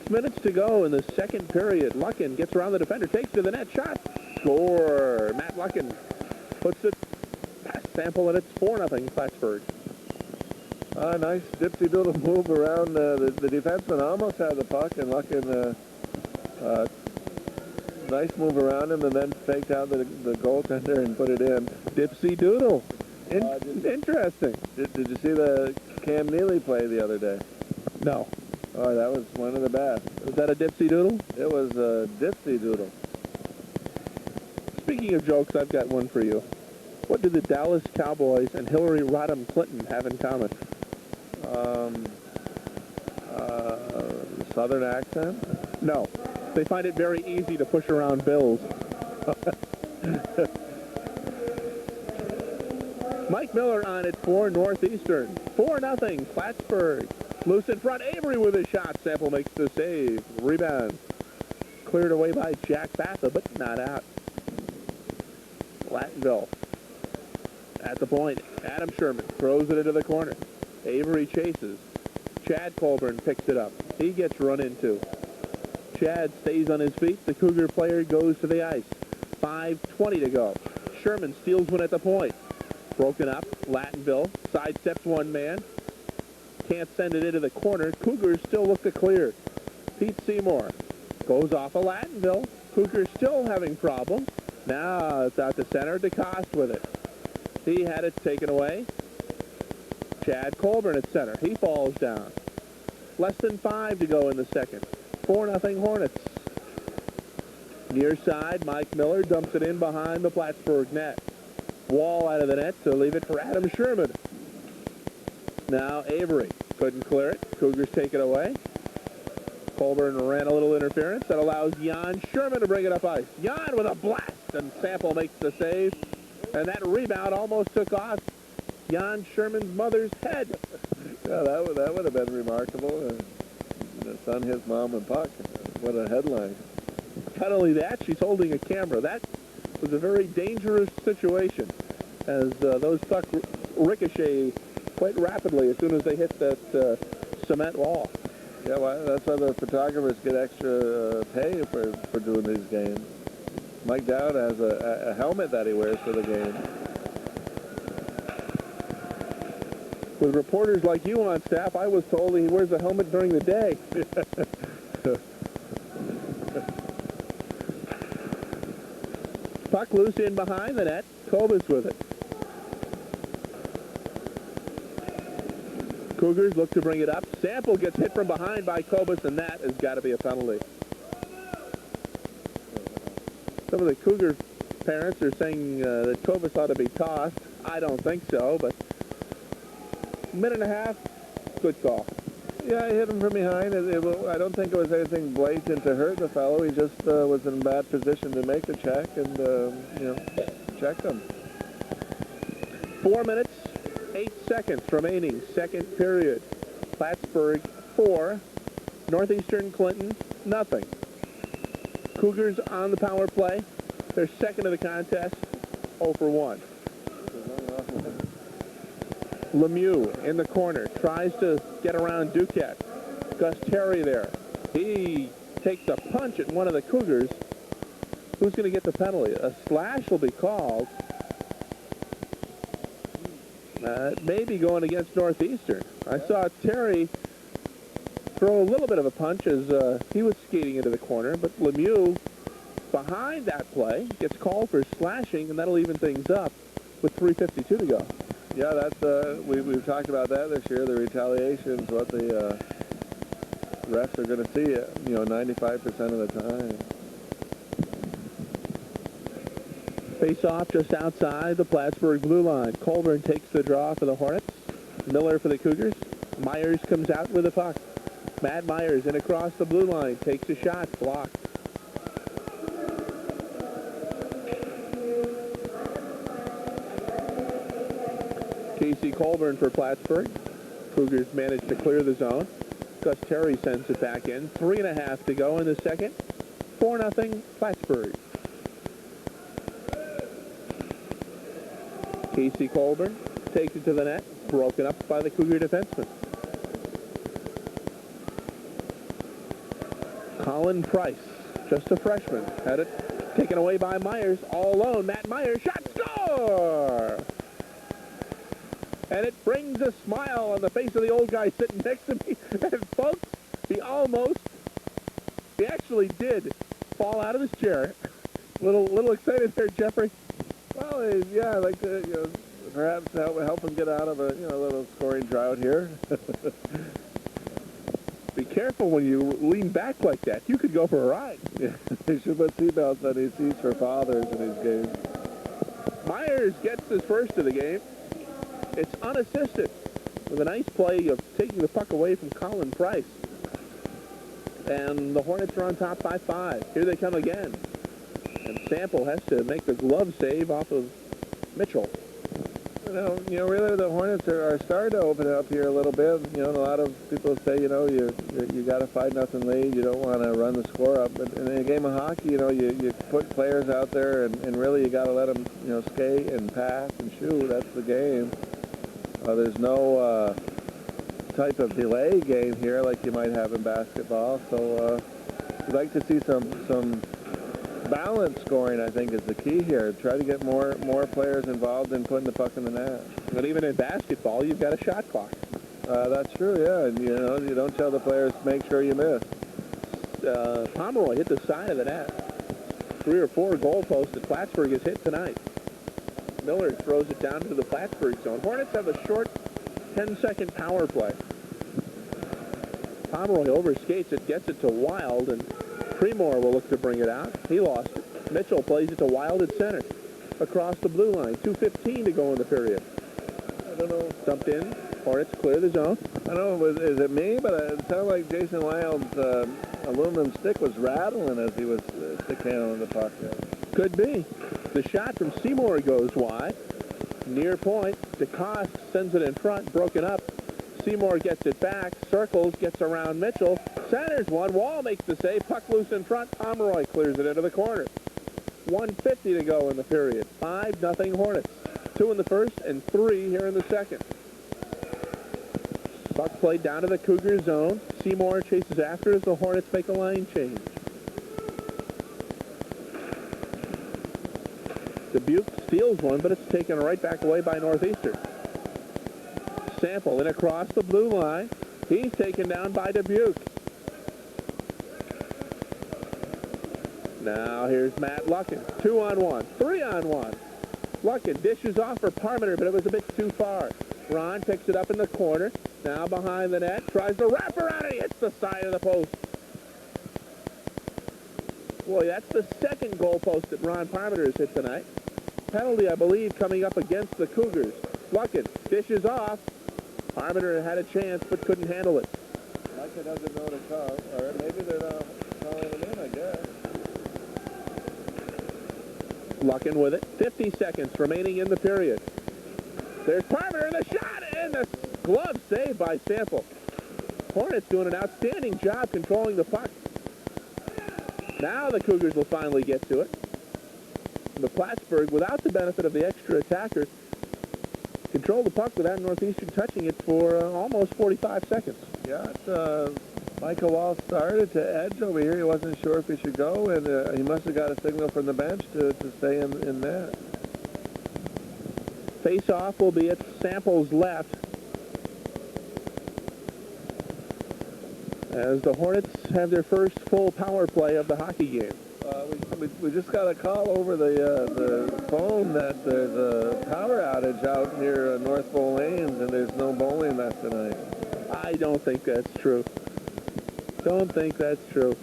Minutes to go in the second period. Luckin gets around the defender, takes to the net, shot, score. Matt Luckin puts it past Sample, and it's 4-0 Plattsburgh. Nice dipsy-doodle move around. The defenseman almost had the puck, and Luckin, nice move around him, and then faked out the goaltender and put it in. Dipsy-doodle. Interesting. Did you see the Cam Neely play the other day? No. Oh, that was one of the best. Was that a dipsy-doodle? It was a dipsy-doodle. Speaking of jokes, I've got one for you. What do the Dallas Cowboys and Hillary Rodham Clinton have in common? Southern accent? No. They find it very easy to push around bills. Mike Miller on it for Northeastern. 4-0 Plattsburgh. Loose in front, Avery with a shot. Sample makes the save. Rebound. Cleared away by Jack Batha, but not out. Lattonville at the point. Adam Sherman throws it into the corner. Avery chases. Chad Colburn picks it up. He gets run into. Chad stays on his feet. The Cougar player goes to the ice. 5:20 to go. Sherman steals one at the point. Broken up. Lattonville sidesteps one man. Can't send it into the corner. Cougars still look to clear. Pete Seymour goes off of Lattonville. Cougars still having problems. Now it's out to center. DeCoste with it. He had it taken away. Chad Colburn at center. He falls down. Less than 5 to go in the second. 4-0 Hornets. Near side, Mike Miller dumps it in behind the Plattsburgh net. Wall out of the net to leave it for Adam Sherman. Now Avery couldn't clear it. Cougars take it away. Colburn ran a little interference that allows Jan Sherman to bring it up ice. Jan with a blast, and Sample makes the save. And that rebound almost took off Jan Sherman's mother's head. Yeah, that would have been remarkable. The son hits mom and puck. What a headline. Not only that, she's holding a camera. That was a very dangerous situation, as those pucks ricochet quite rapidly as soon as they hit that cement wall. Yeah, well, that's why the photographers get extra pay for doing these games. Mike Dowd has a helmet that he wears for the game. With reporters like you on staff, I was told he wears a helmet during the day. Puck loose in behind the net. Kobus with it. Cougars look to bring it up. Sample gets hit from behind by Kobus, and that has got to be a penalty. Some of the Cougar parents are saying that Kobus ought to be tossed. I don't think so, but minute and a half, good call. Yeah, he hit him from behind. I don't think it was anything blatant to hurt the fellow. He just was in a bad position to make the check and, checked him. 4 minutes, 8 seconds remaining, second period. Plattsburgh 4, Northeastern Clinton nothing. Cougars on the power play. They're second of the contest, 0 for 1. Lemieux in the corner, tries to get around Duquette. Gus Terry there. He takes a punch at one of the Cougars. Who's going to get the penalty? A slash will be called. Maybe going against Northeastern. I saw Terry throw a little bit of a punch as he was skating into the corner, but Lemieux, behind that play, gets called for slashing, and that'll even things up with 3:52 to go. Yeah, that's we've talked about that this year. The retaliation is what the refs are going to see. 95% of the time. Face off just outside the Plattsburgh blue line. Colburn takes the draw for the Hornets. Miller for the Cougars. Myers comes out with the puck. Matt Myers in across the blue line. Takes a shot. Blocked. Casey Colburn for Plattsburgh. Cougars managed to clear the zone. Gus Terry sends it back in. 3.5 to go in the second. 4-0 Plattsburgh. Casey Colburn takes it to the net. Broken up by the Cougar defenseman. Colin Price, just a freshman, had it taken away by Myers. All alone, Matt Myers, shot, score! And it brings a smile on the face of the old guy sitting next to me. And folks, he actually did fall out of his chair. Little excited there, Jeffrey. Well, yeah, I'd like to, perhaps help him get out of a, little scoring drought here. Be careful when you lean back like that. You could go for a ride. Yeah, they should put seatbelts on these seats for fathers in these games. Myers gets his first of the game. It's unassisted with a nice play of taking the puck away from Colin Price. And the Hornets are on top by 5. Here they come again. And Sample has to make the glove save off of Mitchell. Really the Hornets are starting to open it up here a little bit. A lot of people say, you got a 5-0 lead. You don't want to run the score up. But in a game of hockey, you put players out there and really you got to let them, skate and pass and shoot. That's the game. There's no type of delay game here like you might have in basketball. So we'd like to see some balance scoring, I think, is the key here. Try to get more players involved in putting the puck in the net. But even in basketball, you've got a shot clock. That's true, yeah. And, you don't tell the players, make sure you miss. Pomeroy hit the side of the net. 3 or 4 goalposts that Plattsburgh has hit tonight. Miller throws it down to the Plattsburgh zone. Hornets have a short 10-second power play. Pomeroy overskates it, gets it to Wild, and Premore will look to bring it out. He lost it. Mitchell plays it to Wild at center. Across the blue line. 2:15 to go in the period. I don't know. Dumped in. Hornets clear the zone. I don't know, is it me? But it sounded like Jason Wild's aluminum stick was rattling as he was stick handling the puck there. Could be. The shot from Seymour goes wide. Near point. DeCoste sends it in front. Broken up. Seymour gets it back. Circles. Gets around Mitchell. Centers one. Wall makes the save. Puck loose in front. Pomeroy clears it into the corner. 1:50 to go in the period. 5-0 Hornets. 2 in the first and 3 here in the second. Puck played down to the Cougar zone. Seymour chases after as the Hornets make a line change. Dubuque steals one, but it's taken right back away by Northeastern. Sample in across the blue line. He's taken down by Dubuque. Now here's Matt Luckin. 2-on-1. 3-on-1. Luckin dishes off for Parmenter, but it was a bit too far. Ron picks it up in the corner. Now behind the net. Tries to wrap around it. He hits the side of the post. Boy, that's the second goal post that Ron Parmenter has hit tonight. Penalty, I believe, coming up against the Cougars. Luckin dishes off. Parmenter had a chance, but couldn't handle it. Luckin doesn't know to call, or maybe they're not calling him in, I guess. Luckin with it. 50 seconds remaining in the period. There's Parmenter, and the shot, and the glove saved by Sample. Hornets doing an outstanding job controlling the puck. Now the Cougars will finally get to it. But Plattsburgh, without the benefit of the extra attacker, controlled the puck without Northeastern touching it for almost 45 seconds. Yeah, Michael Wall started to edge over here. He wasn't sure if he should go, and he must have got a signal from the bench to stay in net. Face-off will be at Sample's left, as the Hornets have their first full power play of the hockey game. We just got a call over the phone that there's a power outage out near North Bowl Lanes, and there's no bowling left tonight. I don't think that's true. Don't think that's true.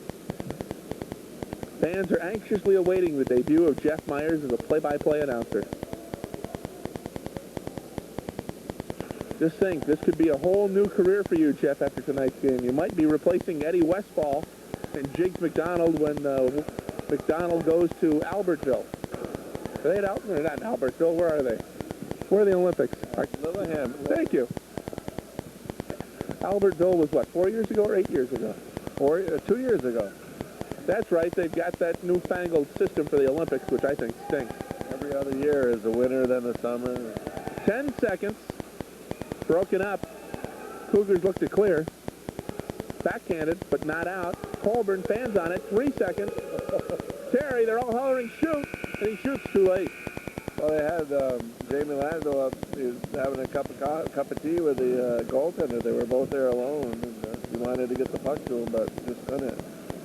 Fans are anxiously awaiting the debut of Jeff Myers as a play-by-play announcer. Just think, this could be a whole new career for you, Jeff, after tonight's game. You might be replacing Eddie Westfall and Jiggs McDonald when McDonald goes to Albertville. Are they not in Albertville? Where are they? Where are the Olympics? Lillehammer. Thank you. Albertville was what, 4 years ago or 8 years ago? 2 years ago. That's right. They've got that newfangled system for the Olympics, which I think stinks. Every other year is the winter, then the summer. 10 seconds. Broken up. Cougars look to clear. Backhanded, but not out. Colburn fans on it. 3 seconds. Terry, they're all hollering, shoot! And he shoots too late. Well, they had Jamie Landau up. He was having a cup of tea with the goaltender. They were both there alone. And, he wanted to get the puck to him, but just couldn't.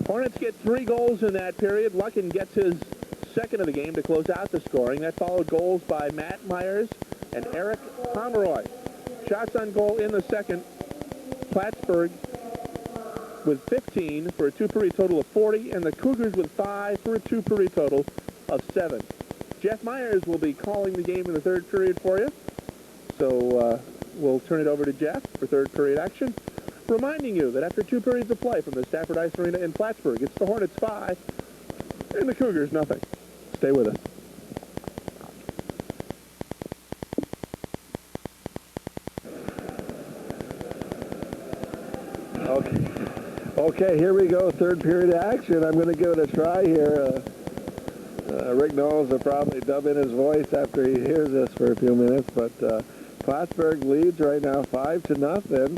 Hornets get 3 goals in that period. Luckin gets his second of the game to close out the scoring. That followed goals by Matt Myers and Eric Pomeroy. Shots on goal in the second. Plattsburgh with 15 for a 2-period total of 40, and the Cougars with 5 for a 2-period total of 7. Jeff Myers will be calling the game in the third period for you. So we'll turn it over to Jeff for third period action. Reminding you that after 2 periods of play from the Stafford Ice Arena in Plattsburgh, it's the Hornets 5 and the Cougars nothing. Stay with us. Okay, here we go. Third period action. I'm going to give it a try here. Rick Knowles will probably dub in his voice after he hears this for a few minutes, but Plattsburgh leads right now 5-0.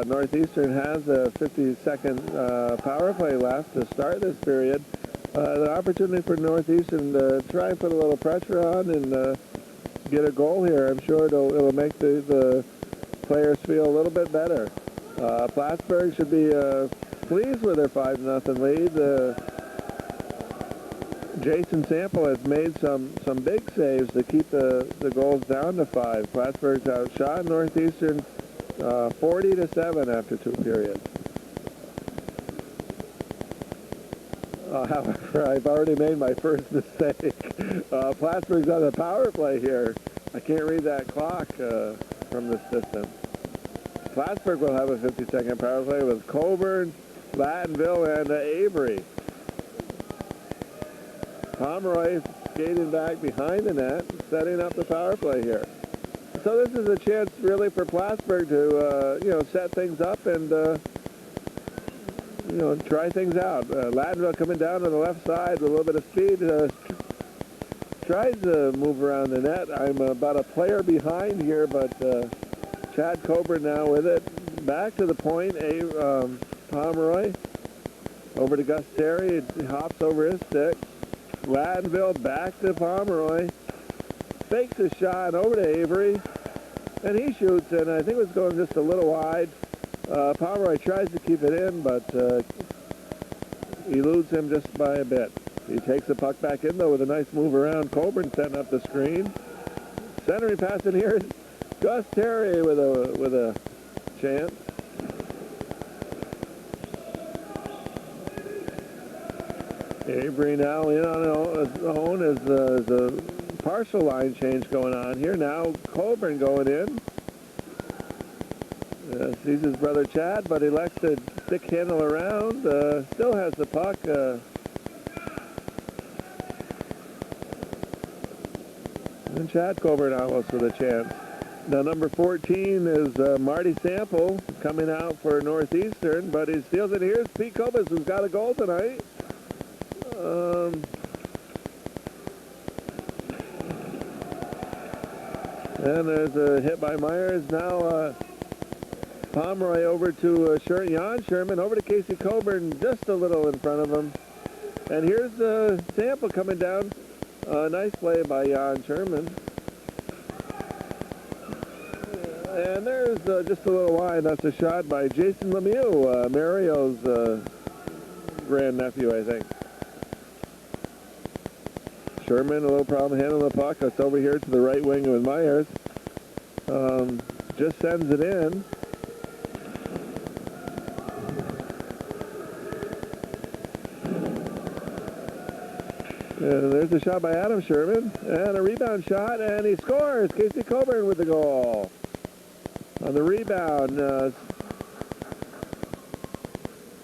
Northeastern has a 50-second power play left to start this period. The opportunity for Northeastern to try and put a little pressure on and get a goal here. I'm sure it'll make the players feel a little bit better. Plattsburgh should be pleased with their 5-0 lead. Jason Sample has made some big saves to keep the goals down to 5. Plattsburgh's outshot Northeastern 40-7 after 2 periods. However, I've already made my first mistake. Plattsburgh's on the power play here. I can't read that clock from the system. Plattsburgh will have a 50-second power play with Coburn, Lattonville, and Avery. Pomeroy skating back behind the net, setting up the power play here. So this is a chance really for Plattsburgh to, set things up and, try things out. Lattonville coming down to the left side with a little bit of speed. Tries to move around the net. I'm about a player behind here, but Chad Coburn now with it. Back to the point, Pomeroy. Over to Gus Terry. He hops over his stick. Lattonville back to Pomeroy. Fakes a shot over to Avery. And he shoots, and I think it was going just a little wide. Pomeroy tries to keep it in, but eludes him just by a bit. He takes the puck back in, though, with a nice move around. Coburn setting up the screen. Centering pass in here. Gus Terry with a chance. Avery now in on his own as a partial line change going on here. Now Coburn going in. Sees his brother Chad, but elects to stick handle around. Still has the puck. And Chad Coburn almost with a chance. Now number 14 is Marty Sample coming out for Northeastern, but he steals it. Here's Pete Kobus, who's got a goal tonight. And there's a hit by Myers. Now Pomeroy over to Jan Sherman, over to Casey Coburn, just a little in front of him. And here's Sample coming down. Nice play by Jan Sherman. And there's just a little wide. That's a shot by Jason Lemieux, Mario's grandnephew, I think. Sherman, a little problem handling the puck. It's over here to the right wing with Myers. Just sends it in. And there's a shot by Adam Sherman. And a rebound shot, and he scores. Casey Coburn with the goal. On the rebound,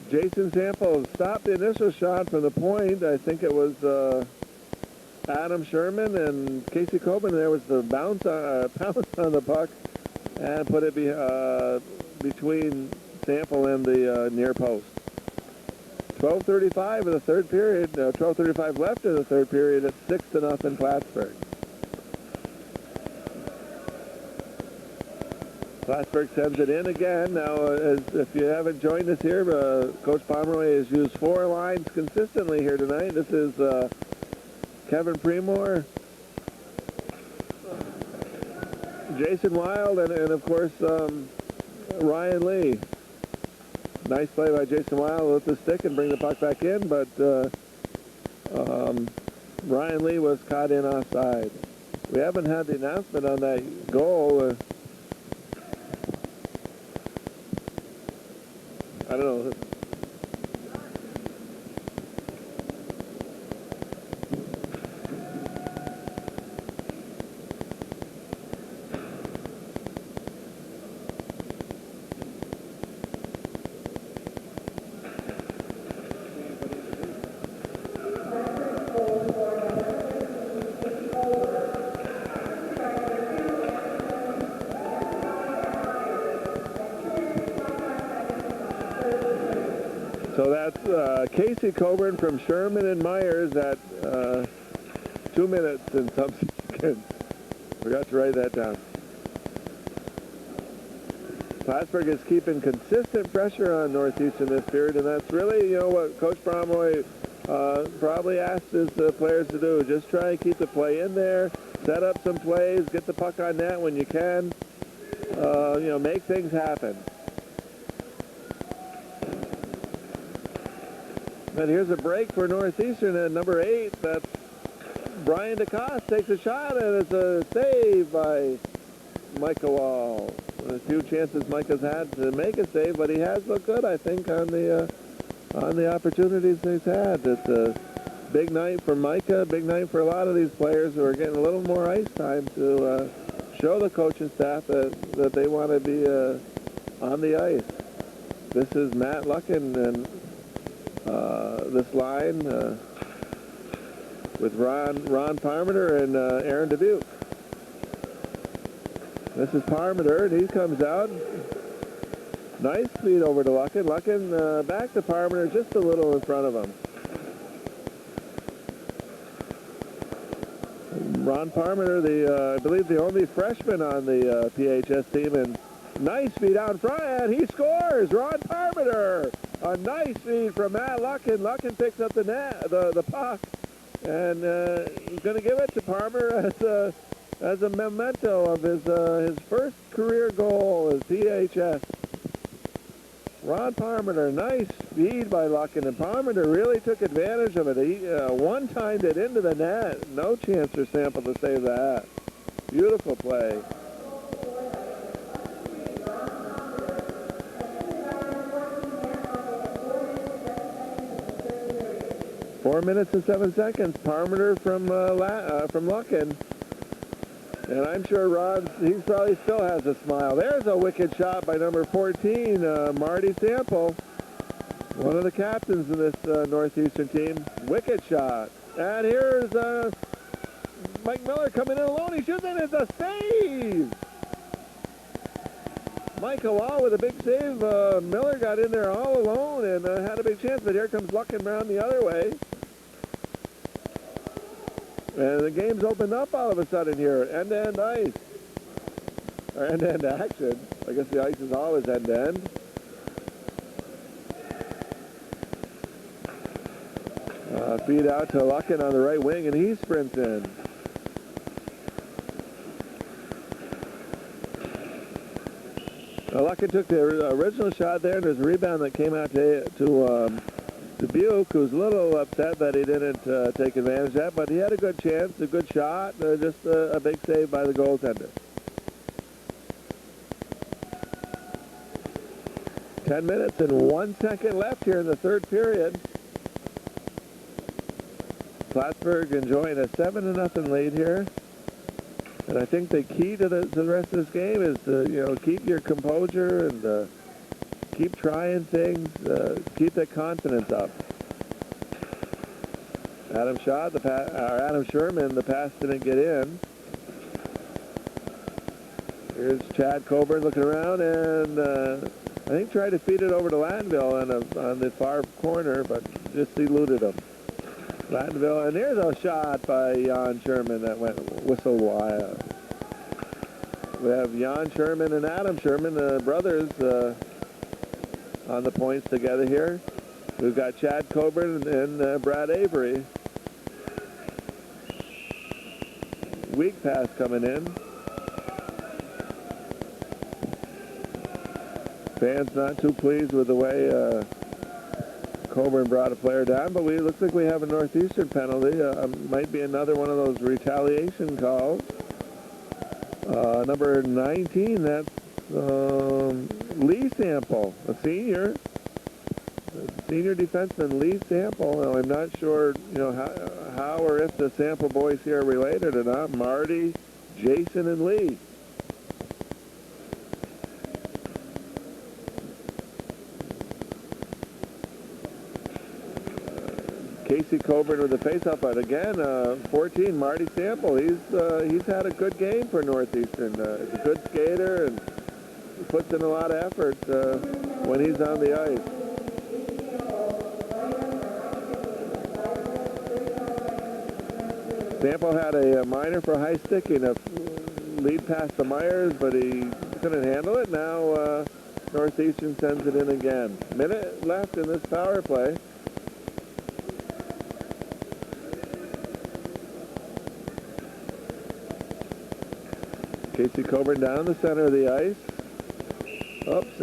Jason Sample stopped the initial shot from the point. I think it was Adam Sherman, and Casey Coburn there was the pounce on the puck and put it between Sample and the near post. 12:35 of the third period. 12:35 left in the third period. It's 6-0 Plattsburgh. Plattsburgh sends it in again. Now, if you haven't joined us here, Coach Pomeroy has used 4 lines consistently here tonight. This is Kevin Premore, Jason Wild, and of course, Ryan Lee. Nice play by Jason Wild with the stick and bring the puck back in, but Ryan Lee was caught in offside. We haven't had the announcement on that goal. I don't know. So that's Casey Coburn from Sherman and Myers at 2 minutes and some seconds. Forgot to write that down. Plattsburgh is keeping consistent pressure on Northeastern this period, and that's really, what Coach Pomeroy probably asked his players to do. Just try and keep the play in there, set up some plays, get the puck on net when you can, make things happen. And here's a break for Northeastern at number 8. That's Brian DeCoste takes a shot, and it's a save by Micah Wall. A few chances Micah's had to make a save, but he has looked good, I think, on on the opportunities he's had. It's a big night for Micah, big night for a lot of these players who are getting a little more ice time to show the coaching staff that they want to be on the ice. This is Matt Lucken and this line with Ron Parmenter and Aaron Dubuque. This is Parmenter, and he comes out. Nice feed over to Lucken. Lucken back to Parmenter, just a little in front of him. Ron Parmenter, I believe the only freshman on the PHS team, and nice feed out in front, and he scores! Ron Parmenter! A nice feed from Matt Lucken. Lucken picks up the puck, and he's going to give it to Parmenter as a memento of his first career goal as PHS. Ron Parmenter, nice feed by Lucken, and Parmenter really took advantage of it. He one-timed it into the net. No chance for Sample to save that. Beautiful play. Four minutes and 7 seconds. Parmenter from Lucken. And I'm sure Rod, he probably still has a smile. There's a wicked shot by number 14, Marty Sample, one of the captains of this Northeastern team. Wicked shot. And here's Mike Miller coming in alone. He shoots it. It's a save. Mike Hawal with a big save. Miller got in there all alone and had a big chance, but here comes Lucken around the other way. And the game's opened up all of a sudden here. End-to-end ice. Or end-to-end action. I guess the ice is always end-to-end. Feed out to Lucken on the right wing, and he sprints in. Lucken took the original shot there, and there's a rebound that came out to Dubuque, who's a little upset that he didn't take advantage of that, but he had a good chance, a good shot, just a big save by the goaltender. 10 minutes and 1 second left here in the third period. Plattsburgh enjoying a 7-0 lead here. And I think the key to the rest of this game is to, keep your composure and keep trying things, keep that confidence up. Adam Sherman, the pass didn't get in. Here's Chad Coburn looking around, and I think tried to feed it over to Lattenville on the far corner, but just eluded him. Lattenville, and there's a shot by Jan Sherman that went whistled wide. We have Jan Sherman and Adam Sherman, the brothers, on the points together here. We've got Chad Coburn and Brad Avery. Weak pass coming in. Fans not too pleased with the way Coburn brought a player down, but looks like we have a Northeastern penalty. Might be another one of those retaliation calls. Number 19, that's Lee Sample, a senior defenseman, Lee Sample. Now, I'm not sure, how or if the Sample boys here are related or not. Marty, Jason, and Lee. Casey Coburn with the faceoff, but again, 14, Marty Sample. He's had a good game for Northeastern. He's a good skater and he puts in a lot of effort when he's on the ice. Sample had a minor for high sticking, a lead pass to Myers, but he couldn't handle it. Now Northeastern sends it in again. Minute left in this power play. Casey Coburn down the center of the ice. Oops,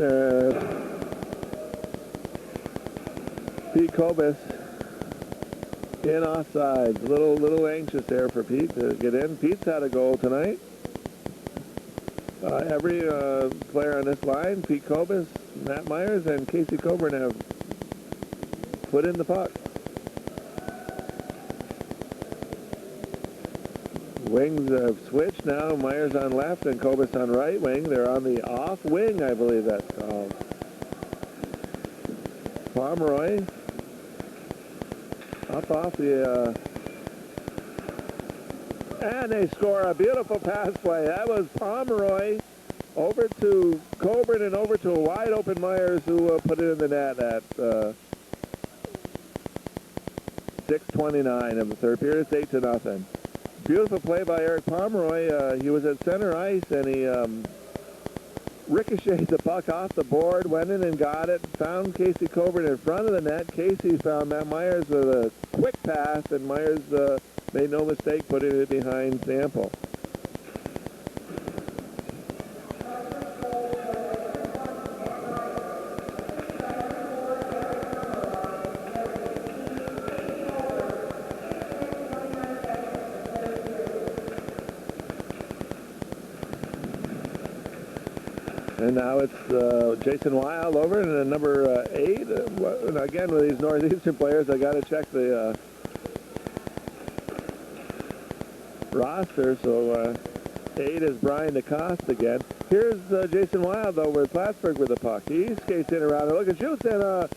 Pete Kobus in offsides. A little anxious there for Pete to get in. Pete's had a goal tonight. Every player on this line, Pete Kobus, Matt Myers, and Casey Coburn have put in the puck. Wings have switched now. Myers on left and Kobus on right wing. They're on the off wing, I believe that's called. Pomeroy up off the... and they score a beautiful pass play. That was Pomeroy over to Coburn and over to a wide open Myers who put it in the net at 6:29 of the third period. It's 8-0. Beautiful play by Eric Pomeroy. He was at center ice and he ricocheted the puck off the board, went in and got it, found Casey Coburn in front of the net. Casey found Matt Myers with a quick pass, and Myers made no mistake putting it behind Sample. And now it's Jason Wild over and number 8. And again, with these Northeastern players, I got to check the roster. So 8 is Brian DeCoste again. Here's Jason Wild, though, with Plattsburgh with the puck. He skates in around it. Look at shoots and a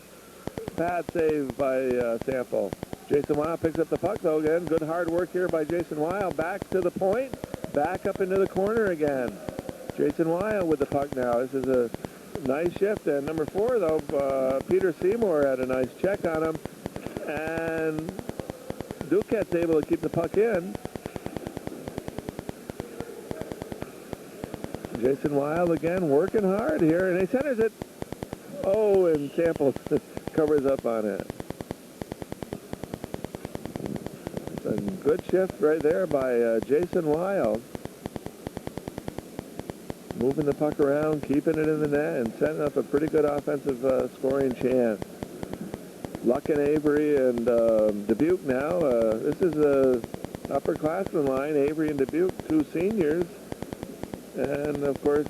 pad save by Sample. Jason Wild picks up the puck, though, again. Good hard work here by Jason Wild. Back to the point. Back up into the corner again. Jason Wild with the puck now. This is a nice shift. And number 4, though, Peter Seymour had a nice check on him. And Duquette's able to keep the puck in. Jason Wild again working hard here. And he centers it. Oh, and Sample covers up on it. A good shift right there by Jason Wild. Moving the puck around, keeping it in the net, and setting up a pretty good offensive scoring chance. Luck and Avery and Dubuque now. This is a upperclassman line. Avery and Dubuque, 2 seniors. And, of course,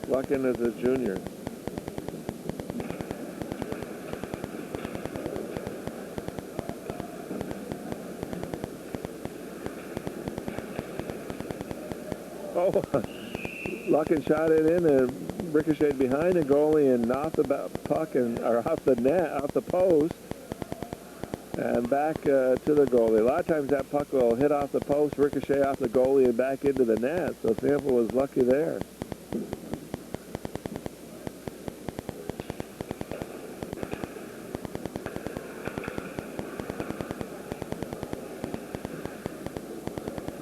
Luckin is a junior. Oh, Luckin shot it in and ricocheted behind the goalie and off the puck or off the net, off the post, and back to the goalie. A lot of times that puck will hit off the post, ricochet off the goalie, and back into the net. So Sample was lucky there.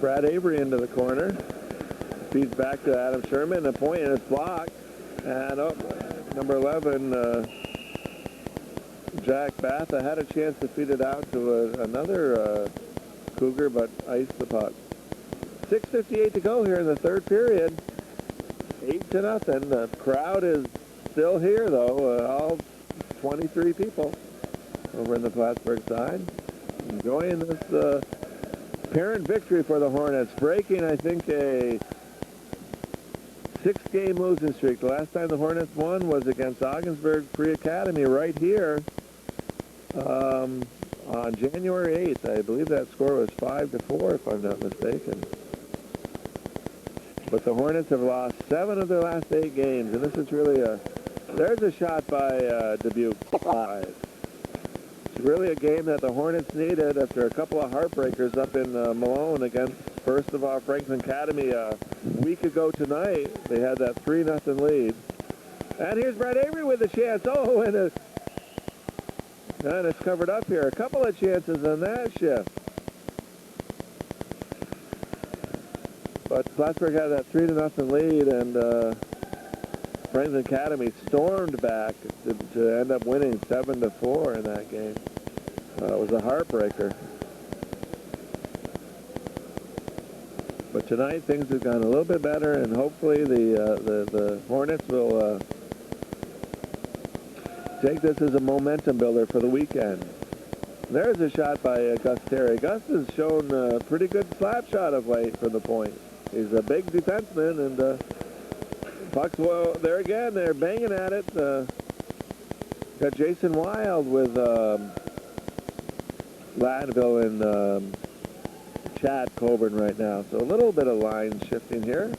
Brad Avery into the corner. Feeds back to Adam Sherman, a point, and it's blocked. And number 11, Jack Batha had a chance to feed it out to another Cougar, but iced the puck. 6:58 to go here in the third period. 8-0. The crowd is still here, though. All 23 people over in the Plattsburgh side. Enjoying this apparent victory for the Hornets. Breaking, I think, a 6-game losing streak. The last time the Hornets won was against Ogdensburg Pre-Academy right here on January 8th. I believe that score was 5-4, if I'm not mistaken. But the Hornets have lost 7 of their last 8 games, and this is really there's a shot by Dubuque. It's really a game that the Hornets needed after a couple of heartbreakers up in Malone against, first of all, Franklin Academy a week ago tonight. They had that 3-0 lead. And here's Brad Avery with a chance. Oh, and it's covered up here. A couple of chances on that shift. But Plattsburgh had that 3-0 lead, and Franklin Academy stormed back to end up winning 7-4 in that game. It was a heartbreaker. But tonight things have gone a little bit better, and hopefully the Hornets will take this as a momentum builder for the weekend. There's a shot by Gus Terry. Gus has shown a pretty good slap shot of late from the point. He's a big defenseman, and pucks, well, there again, they're banging at it. Got Jason Wild with Ladville and Chad Coburn right now. So a little bit of line shifting here.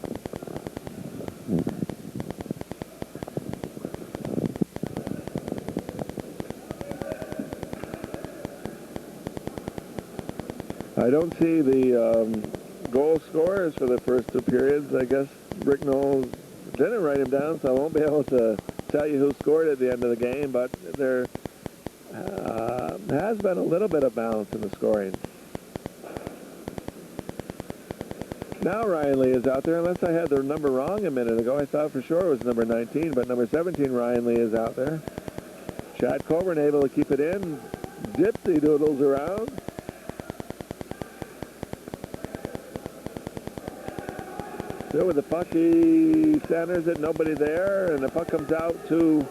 I don't see the goal scorers for the first two periods. I guess Rick Knowles didn't write him down, so I won't be able to tell you who scored at the end of the game, but there has been a little bit of balance in the scoring. Now Ryan Lee is out there, unless I had the number wrong a minute ago. I thought for sure it was number 19, but number 17, Ryan Lee, is out there. Chad Coburn able to keep it in. Dipsy doodles around. Still with the puck, he centers it, nobody there, and the puck comes out to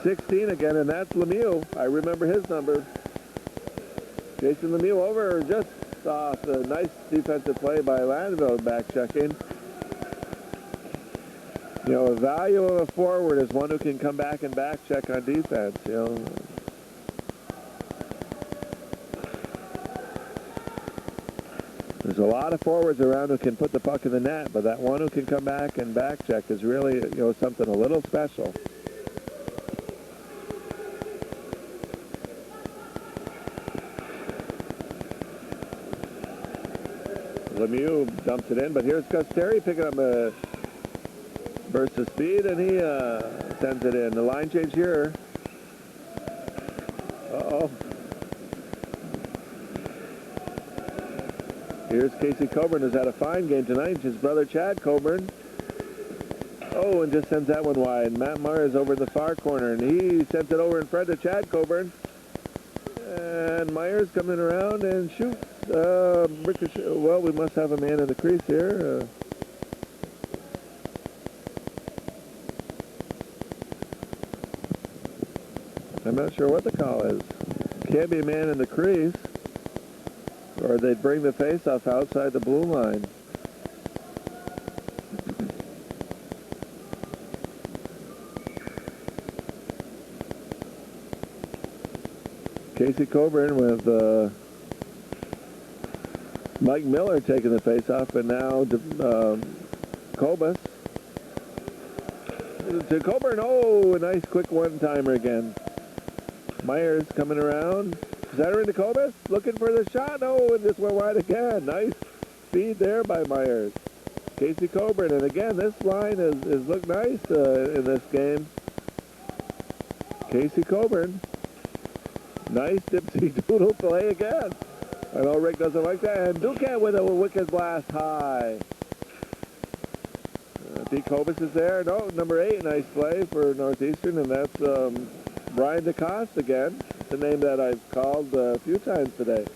16 again, and that's Lemieux. I remember his number. Jason Lemieux over just off a nice defensive play by Landville, back checking. You know, the value of a forward is one who can come back and back check on defense, you know. There's a lot of forwards around who can put the puck in the net, but that one who can come back and back check is really, you know, something a little special. Lemieux dumps it in, but here's Gus Terry picking up a burst of speed, and he sends it in. The line change here. Uh-oh. Here's Casey Coburn, who's had a fine game tonight. His brother Chad Coburn. Oh, and just sends that one wide. Matt Myers over in the far corner, and he sends it over in front of Chad Coburn. And Myers coming around and shoots. Ricochet. Well, we must have a man in the crease here. I'm not sure what the call is. Can't be a man in the crease, or they'd bring the face-off outside the blue line. Casey Coburn with Mike Miller taking the face-off, and now Kobus. To Coburn, oh, a nice quick one-timer again. Myers coming around. Center into Kobus, looking for the shot. Oh, and just went wide again. Nice feed there by Myers. Casey Coburn, and again, this line has looked nice in this game. Casey Coburn. Nice dipsy doodle play again. I know Rick doesn't like that. And Duquette with a wicked blast high. Pete Kobus is there. No, number 8, nice play for Northeastern, and that's Brian DeCoste again. It's a name that I've called a few times today.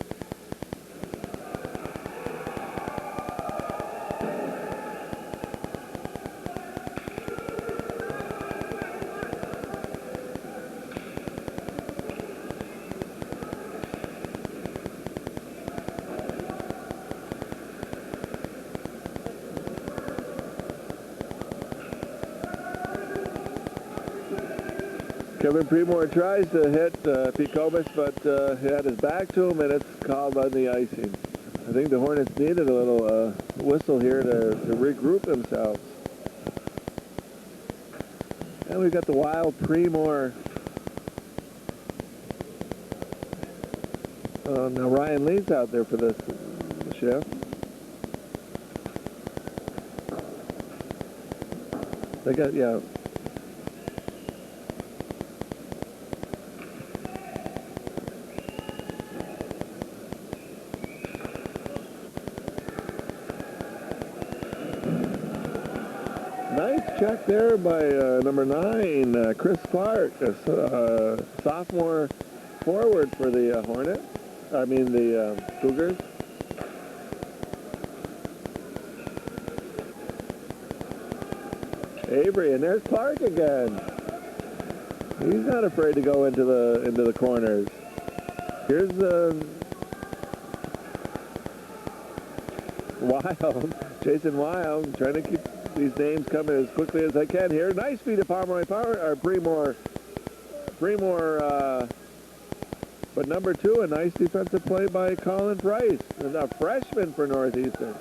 Kevin Premore tries to hit Pete Kobus, but he had his back to him, and it's called on the icing. I think the Hornets needed a little whistle here to regroup themselves. And we've got the Wild Premore. Now Ryan Lee's out there for this shift. They got, yeah. Nice check there by number 9, Chris Clark, a sophomore forward for the Hornets. I mean the Cougars. Avery, and there's Clark again. He's not afraid to go into the corners. Here's Wild, Jason Wild, trying to keep these names coming as quickly as I can here. Nice feed of Premore. 3 more, but number 2, a nice defensive play by Colin Price, a freshman for Northeastern.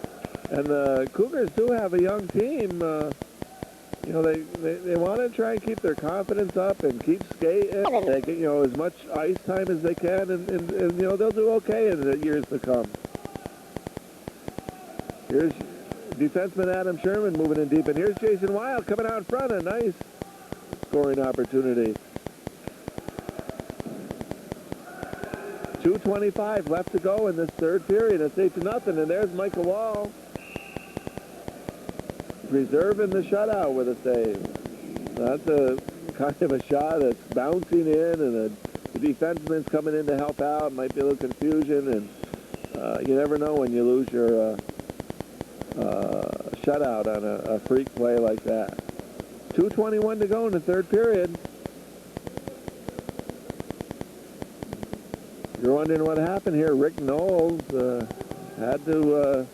And the Cougars do have a young team. You know, they want to try and keep their confidence up and keep skating. They get, you know, as much ice time as they can, and you know, they'll do okay in the years to come. Here's defenseman Adam Sherman moving in deep, and here's Jason Wild coming out in front. A nice scoring opportunity. 2:25 left to go in this third period. It's 8-0, and there's Michael Wall preserving the shutout with a save. That's a kind of a shot that's bouncing in, and the defenseman's coming in to help out. Might be a little confusion, and you never know when you lose your shutout on a freak play like that. 2:21 to go in the third period. You're wondering what happened here. Rick Knowles had to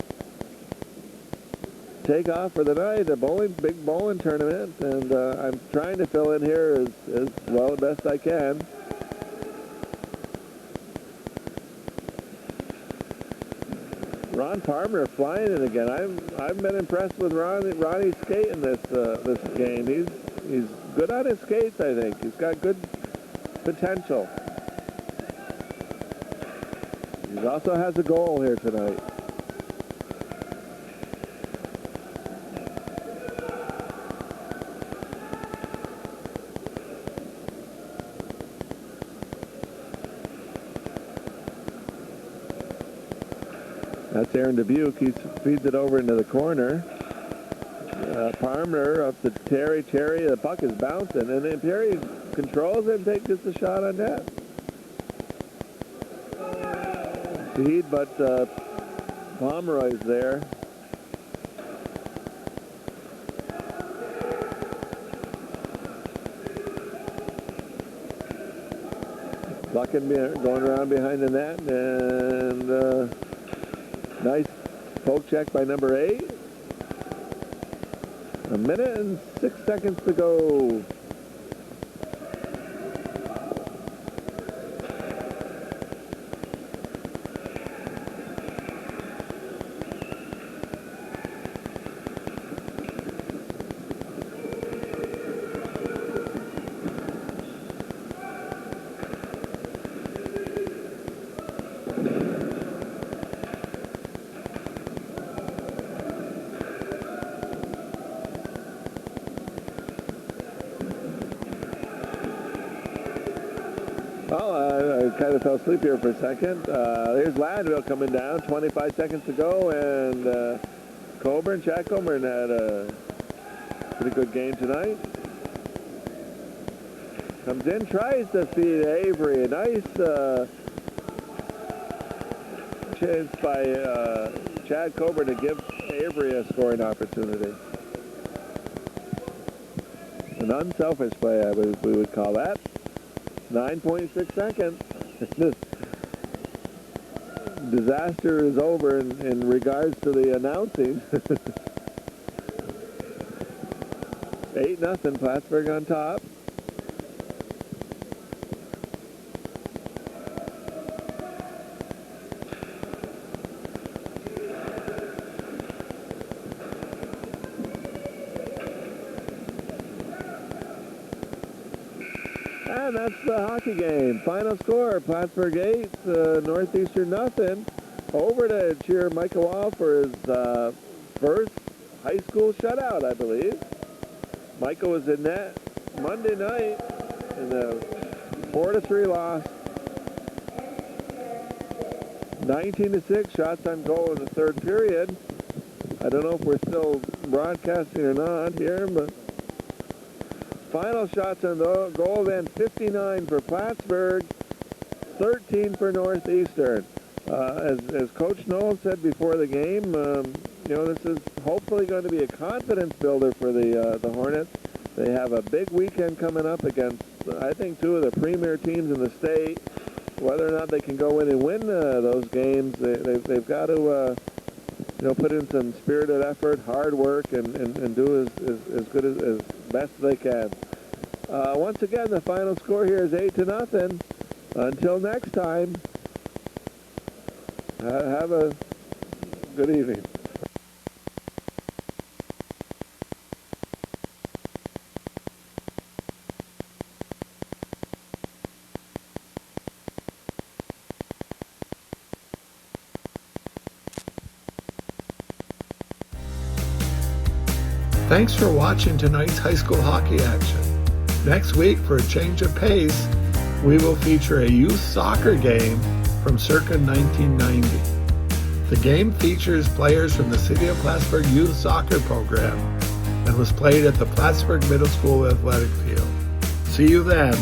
take off for the night, a big bowling tournament, and I'm trying to fill in here as well as best I can. Ron Palmer flying it again. I've been impressed with Ronnie's skating this game. He's good on his skates, I think. He's got good potential. He also has a goal here tonight. That's Aaron Dubuque. He feeds it over into the corner. Palmer up to Terry. The puck is bouncing, and then Terry controls it and takes just a shot on net. Speed, but Pomeroy's there. Bucking going around behind the net, and nice poke check by number 8. 1 minute and 6 seconds to go. I kind of fell asleep here for a second. Here's Landville coming down, 25 seconds to go, and Chad Coburn had a pretty good game tonight. Comes in, tries to feed Avery. A nice chance by Chad Coburn to give Avery a scoring opportunity. An unselfish play, we would call that. 9.6 seconds. Disaster is over in regards to the announcing. 8-0, Plattsburgh on top. And that's the hockey game. Final score, Plattsburgh 8, Northeastern nothing. Over to cheer Michael Wall for his first high school shutout, I believe. Michael was in net Monday night in the 4-3 loss. 19-6 shots on goal in the third period. I don't know if we're still broadcasting or not here, but final shots on the goal then, 59 for Plattsburgh, 13 for Northeastern. As Coach Knowles said before the game, you know, this is hopefully going to be a confidence builder for the Hornets. They have a big weekend coming up against, I think, 2 of the premier teams in the state. Whether or not they can go in and win those games, they've got to you know, put in some spirited effort, hard work, and do as good as best they can. Once again, the final score here is 8-0. Until next time, have a good evening. Thanks for watching tonight's high school hockey action. Next week, for a change of pace, we will feature a youth soccer game from circa 1990. The game features players from the City of Plattsburgh youth soccer program and was played at the Plattsburgh Middle School athletic field. See you then.